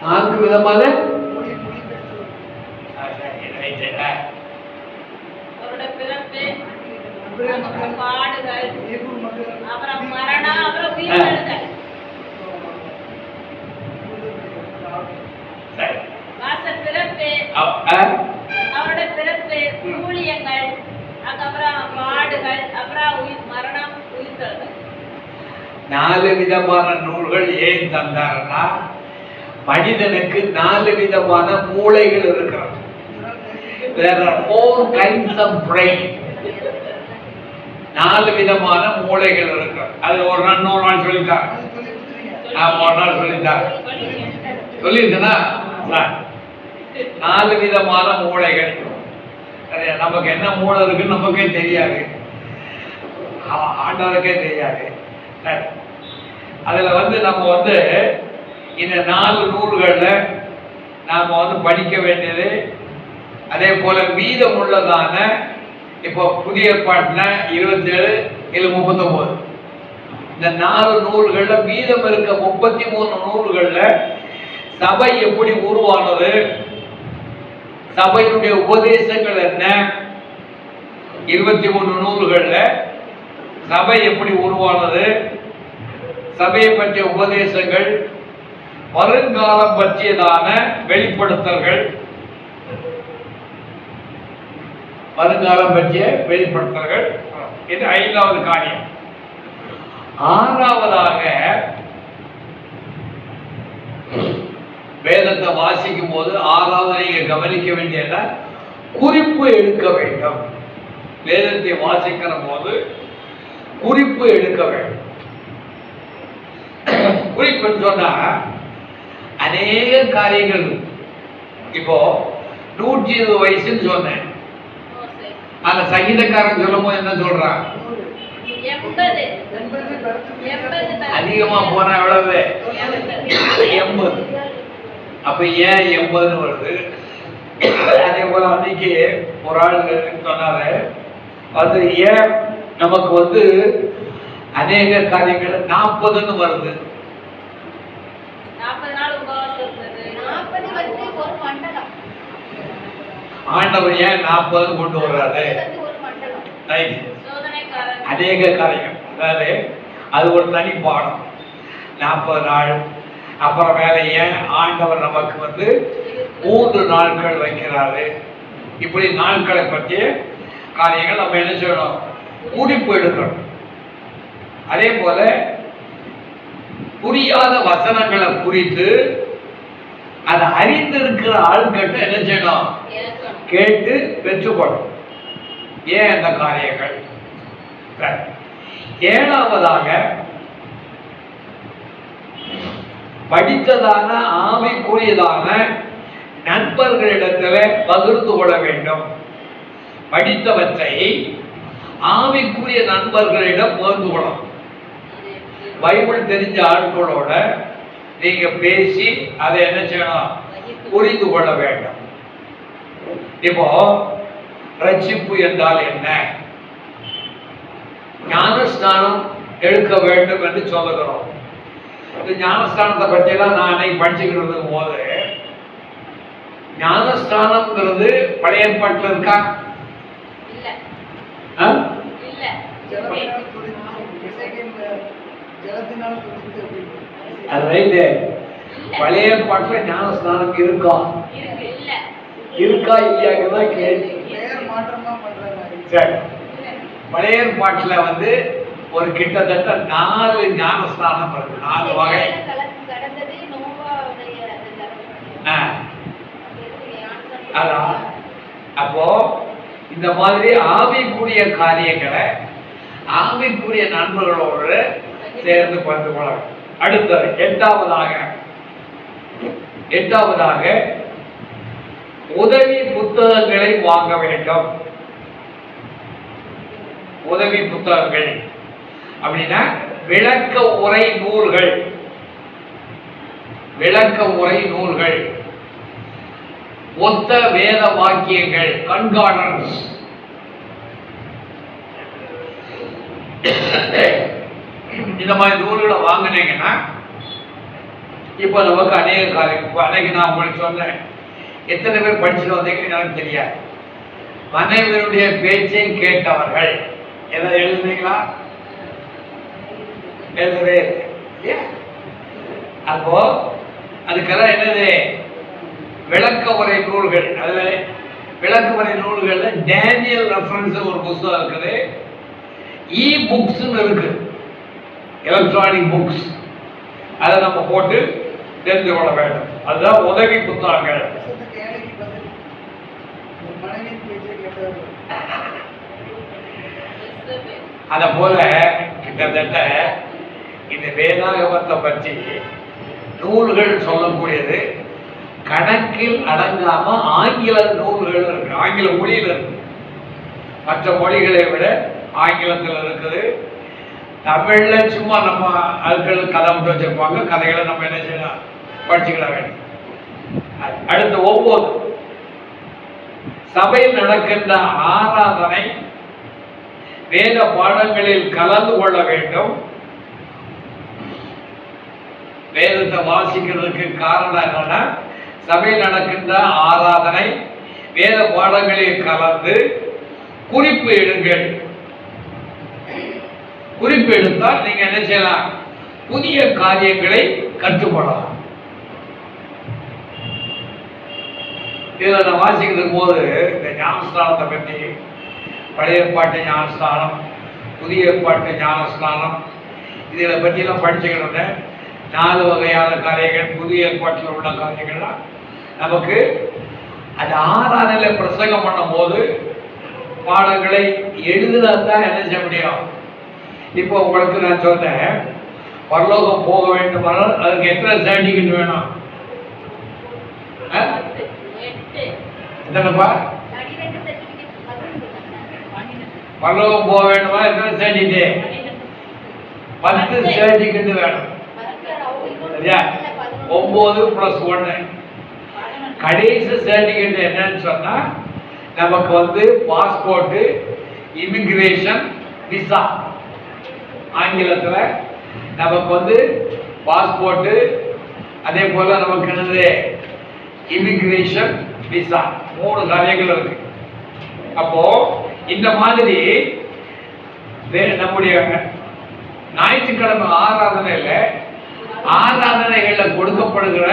4 விதமான பாடுகள், அப்புறம் மரணம், அப்புறம் உயிர்த்தெழுதல். பிறப்பு, அவரோட பிறப்பு, ஊழியங்கள், அதுக்கப்புறம் பாடுகள், அப்புறம் மரணம், உயிர்த்தெழுதல். 4 விதமான நூல்கள் ஏன் தந்தார்னா, மனிதனுக்கு 4 விதமான மூளைகள் இருக்கிறது. There are 4 kinds of brain. 4 விதமான மூளைகள் இருக்கிறது. அது ஒரு நாள் சொல்லிட்டார். ஒரு நாள் சொல்லிட்டார். சொல்லிருச்சுன்னா 4 விதமான மூளைகள். நமக்கு என்ன மூளை இருக்குன்னு நமக்கே தெரியாது, ஆண்டவருக்கே தெரியாது. அதுல நம்ம இந்த 4 நூல்கள்ல நாம படிக்க வேண்டியது. அதே போல மீதம் உள்ளதான, இப்போ புதிய ஏற்பாட்டுல 27, 39, இந்த 4 நூல்கள்ல மீதம் இருக்க 33 நூல்கள்ல சபை எப்படி உருவானது, சபையினுடைய உபதேசங்கள் என்ன, 23 நூல்கள்ல சபை எப்படி உருவானது, சபையை பற்றிய உபதேசங்கள், வருங்காலம் பற்றியதான வெளிப்படுத்தல்கள், வருங்காலம் பற்றிய வெளிப்படுத்தல்கள். இது 5வது காரியம். 6வதாக வேதத்தை வாசிக்கும் போது 6வது நீங்க கவனிக்க வேண்டிய குறிப்பு எடுக்க வேண்டும். வேதத்தை வாசிக்கிற போது குறிப்பு எடுக்க வேண்டும். குறிப்புன்னு சொன்னா அநேக காரியங்கள். இப்போ 120 வயசுன்னு சொன்னேன். அந்த சங்கீதக்காரன் சொல்லும் போது என்ன சொல்றான்? 80. அதிகமா போனா எவ்வளவு? 80. அப்ப ஏன் 80 வருது? அதே போல அன்னைக்கு ஒரு ஆள் சொன்னாரு, அது ஏன் நமக்கு அநேக காரியங்கள் 40ன்னு வருது? 40 நாள் உபவாசம் இருந்தது. 40 ஒரு மண்டலம். ஆண்டவர் ஏன் 40 கொண்டு வர்றாரு? அநேக காரியங்கள். அதாவது அது ஒரு தனி பாடம். 40 நாள். அப்புறம் வேற ஏன் ஆண்டவர் நமக்கு 3 நாட்கள் வைக்கிறாரு? இப்படி நாட்களை பற்றிய காரியங்கள் நம்ம என்ன செய்யணும்? குறிப்பு எடுக்கணும். அதே போல புரியாத வசனங்களை குறித்து அதை அறிந்திருக்கிற ஆள்கிட்ட என்ன செய்யணும்? கேட்டு பெற்றுக்கொள்ளும். ஏன் அந்த காரியங்கள்? ஏழாவதாக படித்ததான ஆவிக்குரியதான நண்பர்களிடத்தில் பகிர்ந்து கொள்ள வேண்டும். படித்தவற்றை ஆவிக்குரிய நண்பர்களிடம் பகிர்ந்து கொள்ளணும். பைபிள் தெரிஞ்ச ஆட்களோட நீங்க பேசி அதை என்ன செய்யணும்? புரிந்து கொள்ள வேண்டும். இப்போ ரட்சிப்பு என்றால் என்ன, ஞானஸ்நானம் எடுக்க வேண்டும் என்று சொல்லுகிறோம். இந்த ஞானஸ்தானத்தை பற்றியெல்லாம் நான் அன்னைக்கு படிச்சுக்கிட்டு இருக்கும் போது, ஞானஸ்தானம்ங்கிறது பழைய ஏற்பாட்டில் இருக்கா? அது ரைட்டு. பழைய ஏற்பாட்டில் ஞானஸ்தானம் இருக்கா இல்லையாங்கதான் கேள்வி. சரி, பழைய ஏற்பாட்டில் வந்து ஒரு கிட்டத்தட்ட 4 ஞானஸ்தானம் இருக்கு, 4 வகை. அதான் அப்போ இந்த மாதிரி ஆவிக்குரிய காரியங்களை ஆவிக்குரிய நண்பர்களோடு சேர்ந்து பகிர்ந்து கொள்ள. அடுத்தது எட்டாவதாக உதவி புத்தகங்களை வாங்க வேண்டும். உதவி புத்தகங்கள் அப்படின்னா விளக்க உரை நூல்கள், ஒத்த வேத வாக்கியங்கள், கண்கார்டன்ஸ். இந்த மாதிரி நூல்களை வாங்கினீங்கன்னா இப்ப நமக்கு அநேக காரியம். இப்ப அன்னைக்கு நான் உங்களுக்கு சொன்னேன், எத்தனை பேர் படிச்சுட்டு வந்தீங்கன்னு எனக்கு தெரியாது. மனைவியுடைய பேச்சை கேட்டவர்கள் எதை எழுதுனீங்களா? எழுதவே இல்லையா? அப்போ அதுக்கெல்லாம் என்னது? விளக்க உரை நூல்கள். அதுல விளக்க உரை நூல்கள்ல டேனியல் ரெஃபரன்ஸ் ஒரு புத்தகம் இருக்குது. இ புக்ஸ் இருக்கு, எலக்ட்ரானிக் புக்ஸ். அதை நம்ம போட்டு தெரிந்து கொள்ள வேண்டும். அதுதான் உதவி புத்தகங்கள். அத போல கிட்டத்தட்ட இந்த வேதாகமத்தை பற்றி நூல்கள் சொல்லக்கூடியது கணக்கில் அடங்காம ஆங்கில நூல்கள் இருக்கு, ஆங்கில மொழியில் இருக்கு. மற்ற மொழிகளை விட ஆங்கிலத்தில் இருக்குது. தமிழ்ல சும்மா நம்ம ஆட்கள் கதை மட்டும் வச்சிருப்பாங்க, கதைகளை நம்ம என்ன செய்யலாம்? படிச்சுக்கிட வேண்டும். அடுத்து 9, சபையில் நடக்கின்ற ஆராதனை வேத பாடங்களில் கலந்து கொள்ள வேண்டும். வேதத்தை வாசிக்கிறதுக்கு காரணம் என்னன்னா, சபையில் நடக்கின்ற ஆராதனை வேத பாடங்களில் கலந்து குறிப்பு எடுங்கள். குறிப்பு எடுத்தால் நீங்க என்ன செய்யலாம்? புதிய காரியங்களை கற்றுக்கொள்ளலாம். இதுல நான் வாசிக்கிறது போது இந்த ஞானஸ்தானத்தை பற்றி, பழைய ஏற்பாட்டு ஞானஸ்தானம், புதிய ஏற்பாட்டு ஞானஸ்தானம், இதில் பற்றியெல்லாம் படிச்சுக்கிட்டு 4 வகையான காரியங்கள், புதிய ஏற்பாட்டில் உள்ள காரியங்கள்லாம் நமக்கு அந்த ஆராதனையில் பிரசங்கம் பண்ணும் போது பாடங்களை எழுதுதான் என்ன செய்ய முடியும். இப்போ உங்களுக்கு நான் சொன்னேன், பரலோகம் போக வேண்டுமானால் அதுக்கு எத்தனை சர்டிஃபிகேட் வேணும்? எத்தனைப்பா? பரலோகம் போக வேண்டுமா? எத்தனை சர்டிஃபிகேட்? 10 சர்டிஃபிகேட் வேணும். சரியா? 9 + 1. கடைசி சர்டிஃபிகேட் என்னன்னு சொன்னா, நமக்கு வந்து பாஸ்போர்ட், இமிகிரேஷன், விசா. ஆங்கிலத்துல நமக்கு வந்து பாஸ்போர்ட், அதே போல நமக்கு என்னது இமிகிரேஷன், விசா, 3 காரியங்கள் இருக்கு. அப்போ இந்த மாதிரி நம்முடைய ஞாயிற்றுக்கிழமை ஆராதனைகள்ல கொடுக்கப்படுகிற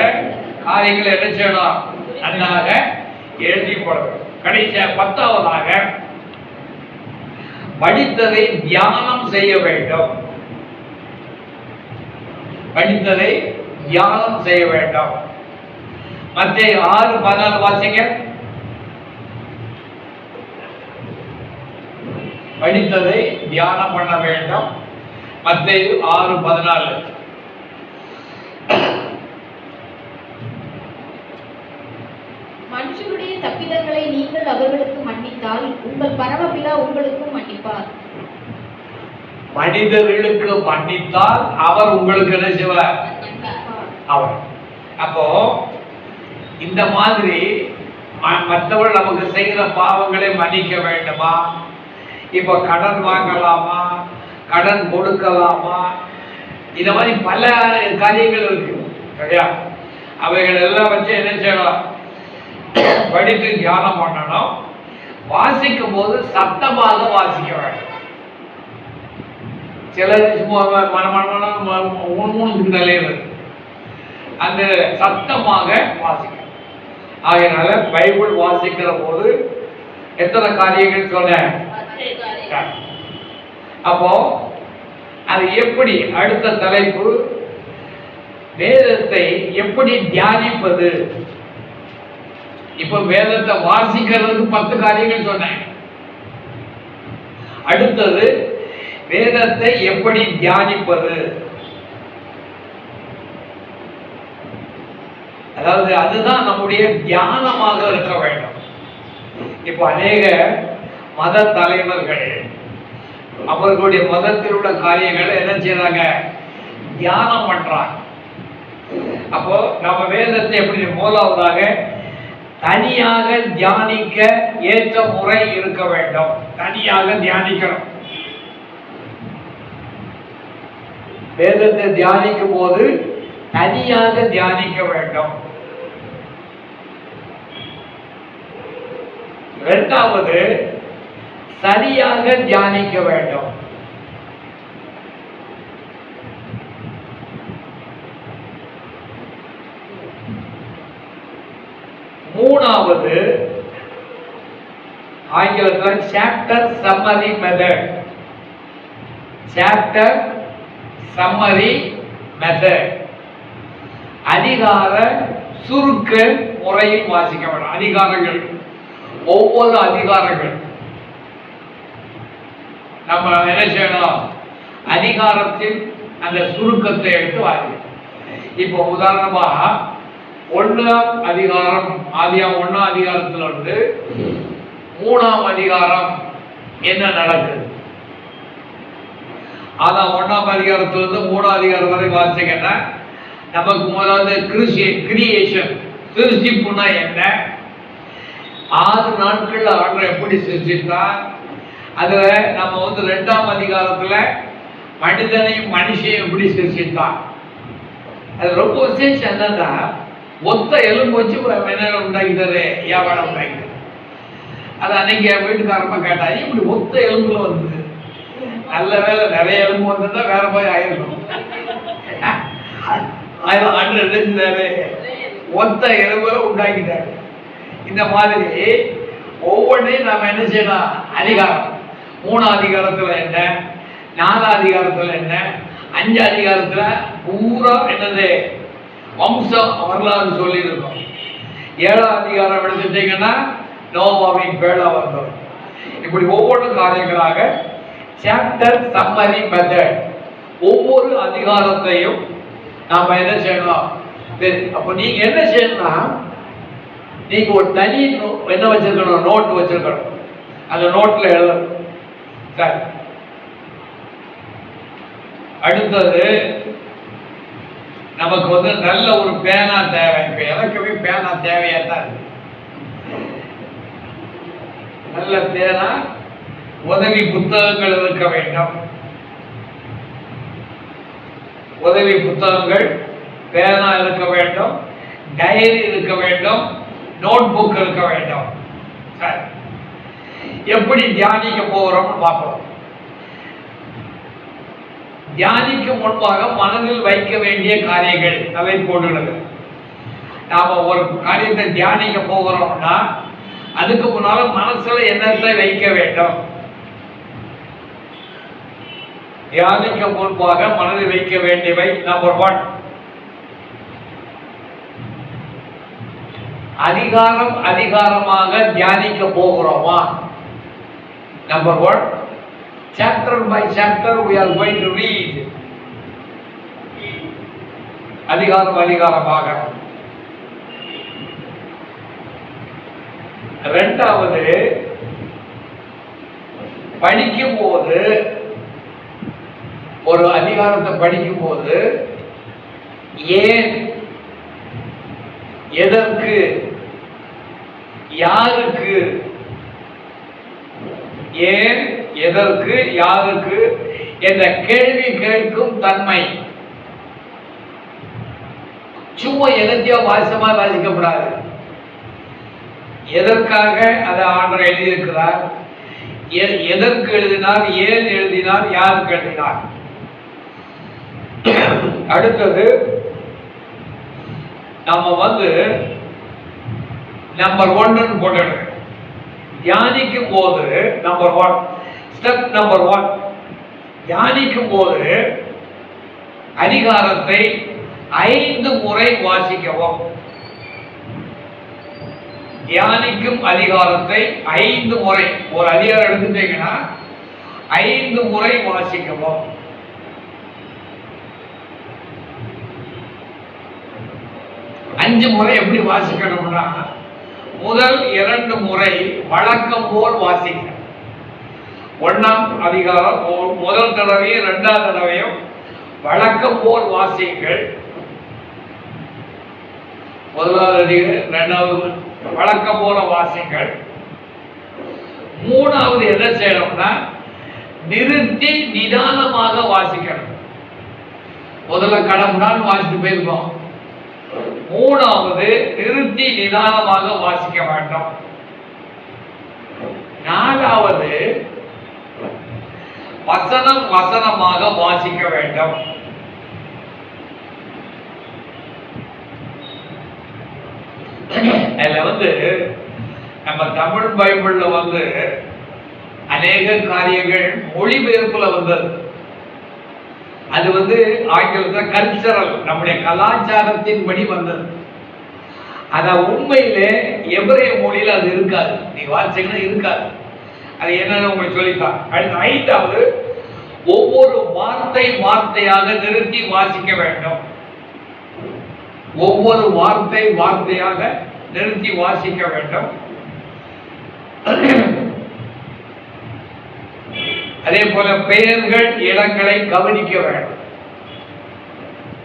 காரியங்களை என்ன செய்யணும்? நன்றாக எழுதி போடணும். கடைசியா 10வதாக படித்ததை தியானம் செய்ய வேண்டும். படித்ததை தியானம் செய்ய வேண்டும். மத்தேயு 6:14 வாசிங்க. படித்ததை தியானம் பண்ண வேண்டும். மத்தேயு 6:14. மனுஷருடைய தப்பிதங்களை நீங்கள் அவர்களுக்கு மன்னித்தால் உங்கள் பரமபிதா உங்களுக்கும் மன்னிப்பார். மனிதர்களுக்கு மன்னித்தால் அவர் உங்களுக்கு என்ன செய்வார்? அவர். அப்போ இந்த மாதிரி மற்றவர்கள் நமக்கு செய்கிற பாவங்களை மன்னிக்க வேண்டுமா? இப்ப கடன் வாங்கலாமா, கடன் கொடுக்கலாமா, இந்த மாதிரி பல காரியங்கள் இருக்கு சரியா? அவைகள் எல்லாம் வச்சு என்ன செய்யலாம்? படித்து தியானம் பண்ணணும். வாசிக்கும் போது சத்தமாக வாசிக்க வேண்டும். சிலர் மனமனமனு அந்த சத்தமாக வாசிக்கணும். ஆகையினால பைபிள் வாசிக்கிற போது எத்தனை காரியங்கள் சொன்னேன். அப்போ அது எப்படி? அடுத்த தலைப்பு வேதத்தை எப்படி தியானிப்பது. இப்ப வேதத்தை வாசிக்கிறதுக்கு 10 காரியங்கள் சொன்னேன். அடுத்தது வேதத்தை எப்படி தியானிப்பது. அதாவது அதுதான் நம்முடைய தியானமாக இருக்க வேண்டும். இப்ப அநேக மத தலைவர்கள் அவர்களுடைய மதத்தில் உள்ள காரியங்களை என்ன செய்யறாங்க? தியானம் பண்றாங்க. அப்போ நம்ம வேதத்தை எப்படி? முதலாவதாக தனியாக தியானிக்க ஏற்ற முறை இருக்க வேண்டும். தனியாக தியானிக்கணும். வேதத்தை தியானிக்கும் போது தனியாக தியானிக்க வேண்டும். இரண்டாவது சரியாக தியானிக்க வேண்டும். மூணாவது ஆங்கிலத்தில் chapter summary method. Chapter summary method. அதிகார சுருக்க முறையில் வாசிக்க வேண்டும். அதிகாரங்கள், ஒவ்வொரு அதிகாரங்கள் நம்ம என்ன செய்யணும்? அதிகாரத்தில் அந்த சுருக்கத்தை எடுத்து வாசிக்கணும். இப்போ உதாரணமா 1ஆம் அதிகாரம், ஆதியாகமம் 1ஆம் அதிகாரத்தில் வந்து 3ஆம் அதிகாரம் என்ன நடக்குது? அதான் 1ஆம் அதிகாரத்திலிருந்து 3ஆம் அதிகாரம் வரை வாசிங்கன்னா நமக்கு முதலாவது கிரியேஷன், சிருஷ்டிப்புனா என்ன, 6 நாட்கள்ல ஆண்டவர் எப்படி சிருஷ்டித்தார். அதுல நம்ம வந்து 2ஆம் அதிகாரத்துல மனிதனையும் மனுஷையும் எப்படி சிருஷ்டித்தார். அது ரொம்ப விசேஷம். என்னன்னா மொத்த எலும்பு வச்சு என்ன உண்டாக்கிட்டாரு? வியாபாரம் உண்டாக்கிட்டாரு. அது அன்னைக்கு என் வீட்டுக்காரமா கேட்டா, இப்படி மொத்த எலும்புல வந்தது. நல்ல வேலை நிறைய எலும்பு வந்திருந்தா வேற மாதிரி ஆயிருக்கும். மொத்த எலும்புல உண்டாக்கிட்டாரு. இந்த மாதிரி ஒவ்வொன்றையும் நாம என்ன செய்யலாம்? அதிகாரம் 3ஆம் அதிகாரத்துல என்ன, 4ஆம் அதிகாரத்துல என்ன, 5ஆம் அதிகாரத்துல பூரா என்னது வம்ச வரலாறு சொல்லி இருக்கும். 7ஆம் அதிகாரம் எடுத்துட்டீங்கன்னா நோவாவின் பேழா வந்தோம். இப்படி ஒவ்வொரு காரியங்களாக சாப்டர் சம்மரி மெத்தட். ஒவ்வொரு அதிகாரத்தையும் நாம என்ன செய்யணும்? அப்ப நீங்க என்ன செய்யணும்னா, நீங்க ஒரு தனி என்ன வச்சிருக்கணும்? நோட் வச்சிருக்கணும். அந்த நோட்ல எழுதணும். சரி, அடுத்தது நமக்கு வந்து நல்ல ஒரு பேனா தேவை. இப்ப எனக்குமே பேனா தேவையா தான் இருக்கு. நல்ல பேனா, உதவி புத்தகங்கள் இருக்க வேண்டும். உதவி புத்தகங்கள், பேனா இருக்க வேண்டும், டைரி இருக்க வேண்டும், நோட் புக் இருக்க வேண்டும். சரி, எப்படி தியானிக்க போகிறோம்னு பார்ப்போம். தியானிக்கும் முன்பாக மனதில் வைக்க வேண்டிய காரியங்கள் தலைப்போடுகிறது. நாம ஒரு காரியத்தை தியானிக்க போகிறோம்னா அதுக்கு முன்னால மனசுல என்னத்தை வைக்க வேண்டும்? தியானிக்க முன்பாக மனதில் வைக்க வேண்டியவை நம்பர் 1 அதிகாரம் அதிகாரமாக தியானிக்க போகிறோமா? Number 1, chapter by chapter we are going to read. அதிகாரம் அதிகாரமாக. இரண்டாவது, படிக்கும் போது ஒரு அதிகாரத்தை படிக்கும் போது ஏன், எதற்கு, யாருக்கு, ஏன், எதற்கு, யாருக்கு என்ற கேள்வி கேட்கும் தன்மை. சும்மா எதற்கோ வாசமா வாசிக்கப்படாது. எதற்காக அதை ஆண்டவர் எழுதியிருக்கிறார், எதற்கு எழுதினார், ஏன் எழுதினார், யாருக்கு எழுதினார். அடுத்தது நாம நம்பர் 1 போட்டு தியானிக்கும் போது நம்பர் 1, ஸ்டெப் நம்பர் 1, தியானிக்கும் போது அதிகாரத்தை 5 முறை வாசிக்கவும். தியானிக்கும் அதிகாரத்தை 5 முறை, ஒரு அதிகாரம் எடுத்துட்டீங்கன்னா 5 முறை வாசிக்கவும். அஞ்சு முறை எப்படி வாசிக்கணும்னா, முதல் 2 முறை வழக்கம் போல் வாசிக்க. 1ஆம் அதிகாரம் முதல் தடவையும் 2ஆவது தடவையும் வழக்கம் போல் வாசியுங்கள். முதலாவது அதிகாரம் 2ஆவது வழக்கம் போல வாசிங்கள். 3ஆவது என்ன செய்யணும்னா, நிறுத்தி நிதானமாக வாசிக்கணும். முதல்ல கடமுடான்னு வாசித்து போயிருக்கோம். 3ஆவது நிறுத்தி நிதானமாக வாசிக்க வேண்டும். 4ஆவது வசனம் வசனமாக வாசிக்க வேண்டும். அதுல நம்ம தமிழ் பைபிள்ல அநேக காரியங்கள் மொழிபெயர்ப்புல வந்தது. அது ஆங்கிலத்தில் கல்ச்சரல், நம்முடைய கலாச்சாரத்தின் படி வந்தது. அத உண்மையிலே எபிரேய மொழியில் அது இருக்காது. நீங்க வாசிங்கன்னா இருக்காது. அது என்னன்னு உங்களுக்கு சொல்லித்தான். அடுத்து 5ஆவது, ஒவ்வொரு வார்த்தை வார்த்தையாக நிறுத்தி வாசிக்க வேண்டும். ஒவ்வொரு வார்த்தை வார்த்தையாக நிறுத்தி வாசிக்க வேண்டும். அதே போல பெயர்கள் இடங்களை கவனிக்க வேண்டும்.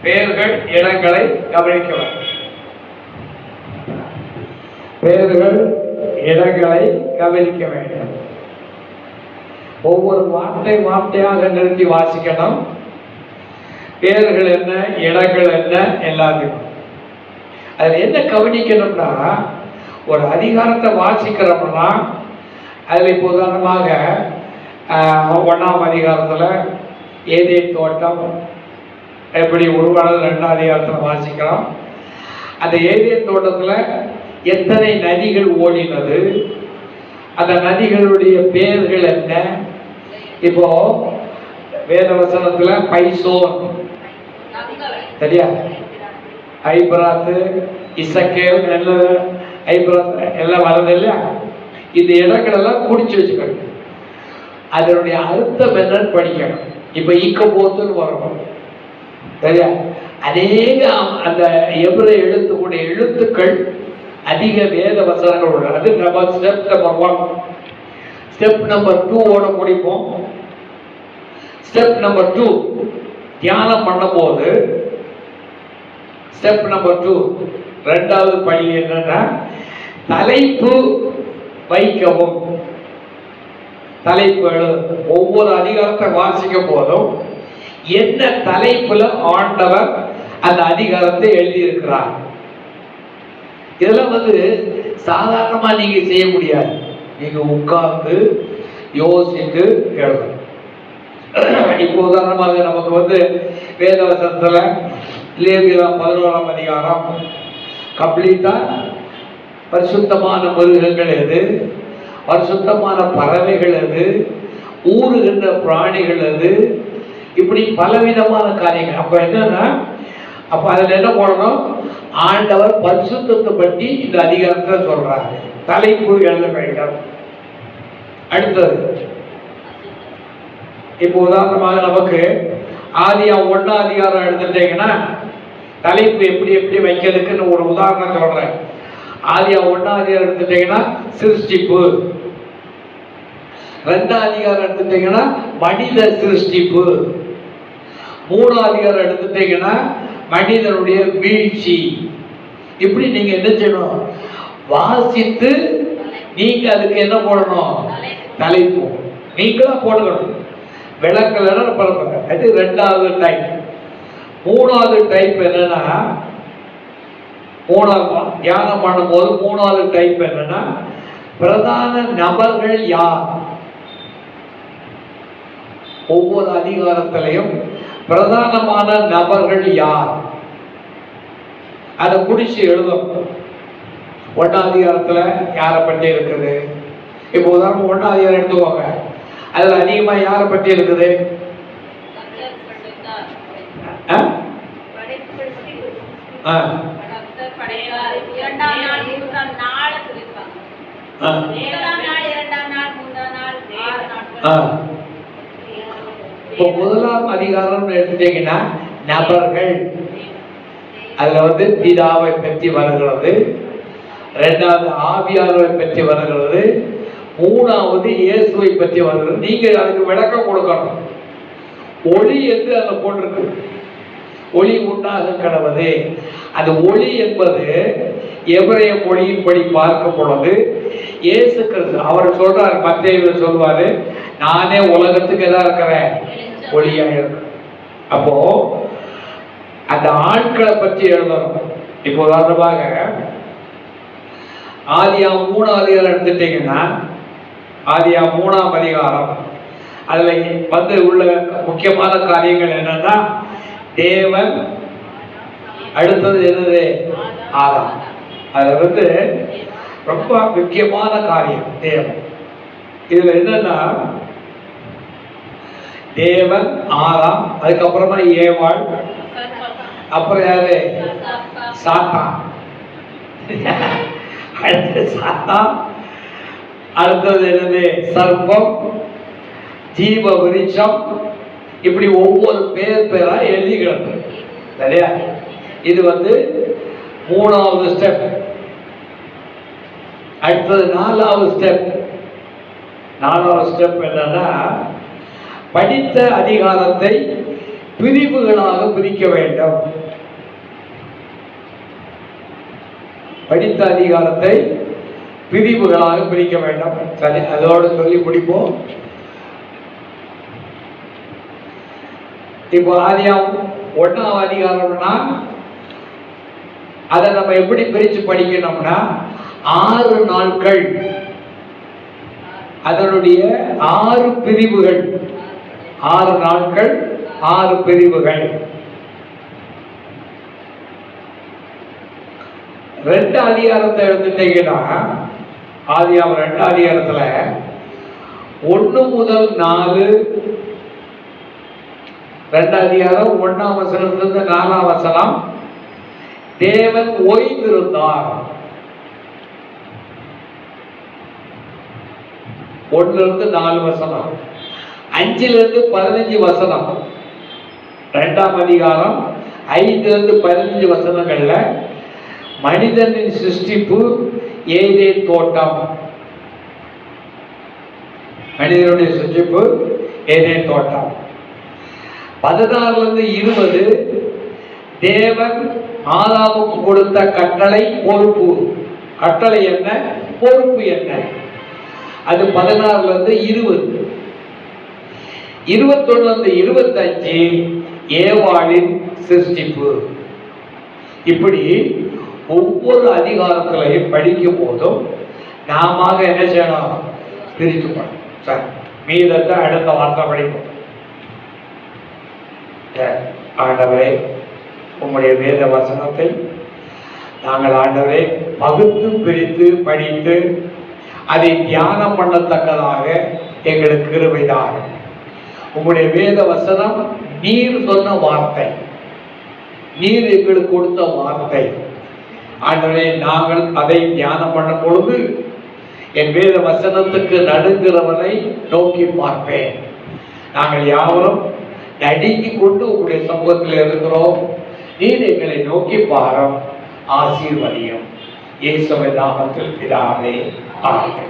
பெயர்கள் இடங்களை கவனிக்க வேண்டும். பெயர்கள் இடங்களை கவனிக்க வேண்டும். ஒவ்வொரு வார்த்தை வார்த்தையாக நிறுத்தி வாசிக்கணும். பெயர்கள் என்ன, இடங்கள் என்ன, எல்லாத்தையும். அதுல என்ன கவனிக்கணும்னா, ஒரு அதிகாரத்தை வாசிக்கிறோம்னா அதுல இப்போ உதாரணமாக 1ஆம் அதிகாரத்துல ஏதேன் தோட்டம் எப்படி உருவானது 2ஆம் அதிகாரத்துல வாசிக்கிறோம். அந்த ஏதேன் தோட்டத்துல எத்தனை நதிகள் ஓடினது, அந்த நதிகளுடைய பெயர்கள் என்ன. இப்போ வேதவசனத்துல பைசோன் சரியா, ஐபிராத்து, இசக்கேல், ஐபிராத் எல்லாம் வருது இல்லையா. இந்த இடங்கள் எல்லாம் குடிச்சு வச்சுக்கணும். அதனுடைய அர்த்தம் என்னன்னு படிக்கணும். இப்ப ஈக்கபோத்துன்னு வரும் சரியா. அநேக அந்த எபிரேய எழுத்துக்கூடிய எழுத்துக்கள் அதிக வேத வசனங்கள் உள்ளது. அது நம்ம ஸ்டெப் நம்பர் 1. ஸ்டெப் நம்பர் 2 முடிப்போம். ஸ்டெப் நம்பர் 2 தியானம் பண்ணும் போது, ஸ்டெப் நம்பர் 2 2வது படி என்னன்னா, தலைப்பு வைக்கவும். தலைப்பு ஒவ்வொரு அதிகாரத்தை வாசிக்கும் போதும் என்ன தலைப்புல ஆண்டவர் அந்த அதிகாரத்தை எழுதியிருக்கிறார். இதெல்லாம் சாதாரணமா நீங்க செய்ய முடியாது. நீங்க உட்கார்ந்து யோசித்து எழுதணும். இப்போ உதாரணமாக நமக்கு வேதவசனத்துல லேவியராம் 11ஆம் அதிகாரம் கம்ப்ளீட்டா பரிசுத்தமான மிருகங்கள் எது, பரிசுத்தமான பறவைகள் எது, ஊறுகின்ற பிராணிகள் எது, இப்படி பலவிதமான காரியங்கள். அப்ப என்னன்னா, அப்ப அதுல என்ன போடணும், ஆண்டவர் பரிசுத்தத்தை பற்றி இந்த அதிகாரத்தில் சொல்றாரு. தலைப்பு எழுத வேண்டும். அடுத்தது, இப்போ உதாரணமாக நமக்கு ஆதியா 1 அதிகாரம் எடுத்துட்டீங்கன்னா தலைப்பு எப்படி எப்படி வைக்கிறதுக்குன்னு ஒரு உதாரணம் சொல்றேன். ஆதியா 1 அதிகாரம் எடுத்துட்டீங்கன்னா சிருஷ்டிப்பு, 2 அதிகாரம் எடுத்துட்டீங்கன்னா மனித சிருஷ்டிப்பு, 3 அதிகாரம் எடுத்துட்டீங்கன்னா மனிதனுடைய வீழ்ச்சி. இப்படி நீங்க என்ன செய்யணும், வாசித்து நீங்க அதுக்கு என்ன போடணும், தலைப்பு நீங்களா போடணும். விளக்கலன்னா பரவாயில்ல, அது 2வது டைப். 3வது டைப் என்னன்னா, 3வது தியானம் பண்ணும்போது 3வது டைப் என்னன்னா, பிரதான நபர்கள் யார். ஒவ்வொரு அதிகாரத்திலையும் பிரதானமான நபர்கள் யார் அதை குறிச்சு எழுதும். 1 அதிகாரத்துல யாரை பற்றி இருக்குது. இப்போ உதாரணம் 1 அதிகாரம் எடுத்துக்கோங்க, அதுல அதிகமா யாரை பற்றி இருக்குது. இப்போ 1ஆம் அதிகாரம் எடுத்துட்டீங்கன்னா நபர்கள், அதுல வந்து பிதாவை பற்றி வருகிறது, 2வது ஆவியானவரை பற்றி வருகிறது, 3வது இயேசுவை பற்றி வருகிறது. நீங்க அதுக்கு விளக்கம் கொடுக்கணும். ஒளி என்று அதில் போட்டிருக்கு, ஒளி உண்டாக கடவுது. அது ஒளி என்பது எபிரேய மொழியின்படி பார்க்கும் பொழுது இயேசு கிறிஸ்து அவர் சொல்றாரு, மத்தேயு சொல்வாரு, நானே உலகத்துக்கு எதா இருக்கிறேன், ஒளியா இருக்கு. அப்போ அந்த ஆட்களை பற்றி எழுதணும். இப்போ உதாரணமாக ஆதியா 3 அதிகாரம் எடுத்துட்டீங்கன்னா, ஆதியா 3ஆம் அதிகாரம் அதுல வந்து உள்ள முக்கியமான காரியங்கள் என்னன்னா, தேவன், அடுத்தது என்னது, ஆதாம். அதுல வந்து ரொம்ப முக்கியமான காரியம் தேவன். இதுல என்னன்னா, தேவன், ஆதாம், அதுக்கப்புறமா ஏவாள், அப்புறம் யாரு, சாத்தான். அடுத்து சாத்தான், அடுத்தது என்னது, சர்ப்பம், ஜீவ விருட்சம். இப்படி ஒவ்வொரு பேரா எழுதிக்கிறது சரியா. இது வந்து 3வது ஸ்டெப். அடுத்தது 4வது ஸ்டெப். 4வது ஸ்டெப் என்னன்னா, படித்த அதிகாரத்தை பிரிவுகளாக பிரிக்க வேண்டும். படித்த அதிகாரத்தை பிரிவுகளாக பிரிக்க வேண்டும். சரி, அதோடு சொல்லி முடிப்போம். இப்போ ஆதியா 1ஆம் அதிகாரம்னா அதை நம்ம எப்படி பிரிச்சு படிக்கணும்னா, 6 நாட்கள், அதனுடைய 6 பிரிவுகள், 6 நாட்கள், 6 பிரிவுகள். 2 அதிகாரத்தை எடுத்துட்டீங்கன்னா, ஆதியாகமம் 2 அதிகாரத்துல 1 முதல் 4, 2 அதிகாரம் 1ஆம் வசனத்திலிருந்து 4ஆம் வசனம், தேவன் ஓய்ந்திருந்தார். 1லிருந்து 4 வசனம், 5லிருந்து 15 வசனம். 2ஆம் அதிகாரம் 5லிருந்து 15 வசனங்கள்ல மனிதனின் சிருஷ்டிப்பு, ஏதேன் தோட்டம், மனிதனுடைய சிருஷ்டிப்பு, ஏதேன் தோட்டம். 16லிருந்து 20 தேவன் ஆதாமுக்கு கொடுத்த கட்டளை, பொறுப்பு. கட்டளை என்ன, பொறுப்பு என்ன, அது 16லிருந்து 20. 21லிருந்து 25 ஏவாளின் சிருஷ்டிப்பு. இப்படி ஒவ்வொரு அதிகாரத்திலையும் படிக்கும் போதும் நாம என்ன செய்யணும், பிரித்துக்கணும். சார் மீதத்தை அடுத்த வார்த்தை படிப்போம். ஆண்டவரே, உம்முடைய வேத வசனத்தை நாங்கள் ஆண்டவரே பகுத்து பிரித்து படித்து அதை தியானம் பண்ணத்தக்கதாக எங்களுக்கு கிருபைதான். உம்முடைய வேத வசனம் நீர் சொன்ன வார்த்தை, நீர் எங்களுக்கு கொடுத்த வார்த்தை. ஆண்டவரே, நாங்கள் அதை தியானம் பண்ணும் பொழுது என் வேத வசனத்துக்கு நடுங்கிறவனை நோக்கி பார்ப்பேன். நாங்கள் யாவரும் நடுங்கிக் கொண்டு உங்களுடைய சமூகத்தில் இருக்கிறோம். நீர் எங்களை நோக்கி பாரும், ஆசீர்வதியும். இயேசுவின் நாமத்தில் பிதாவே, ஆமென்.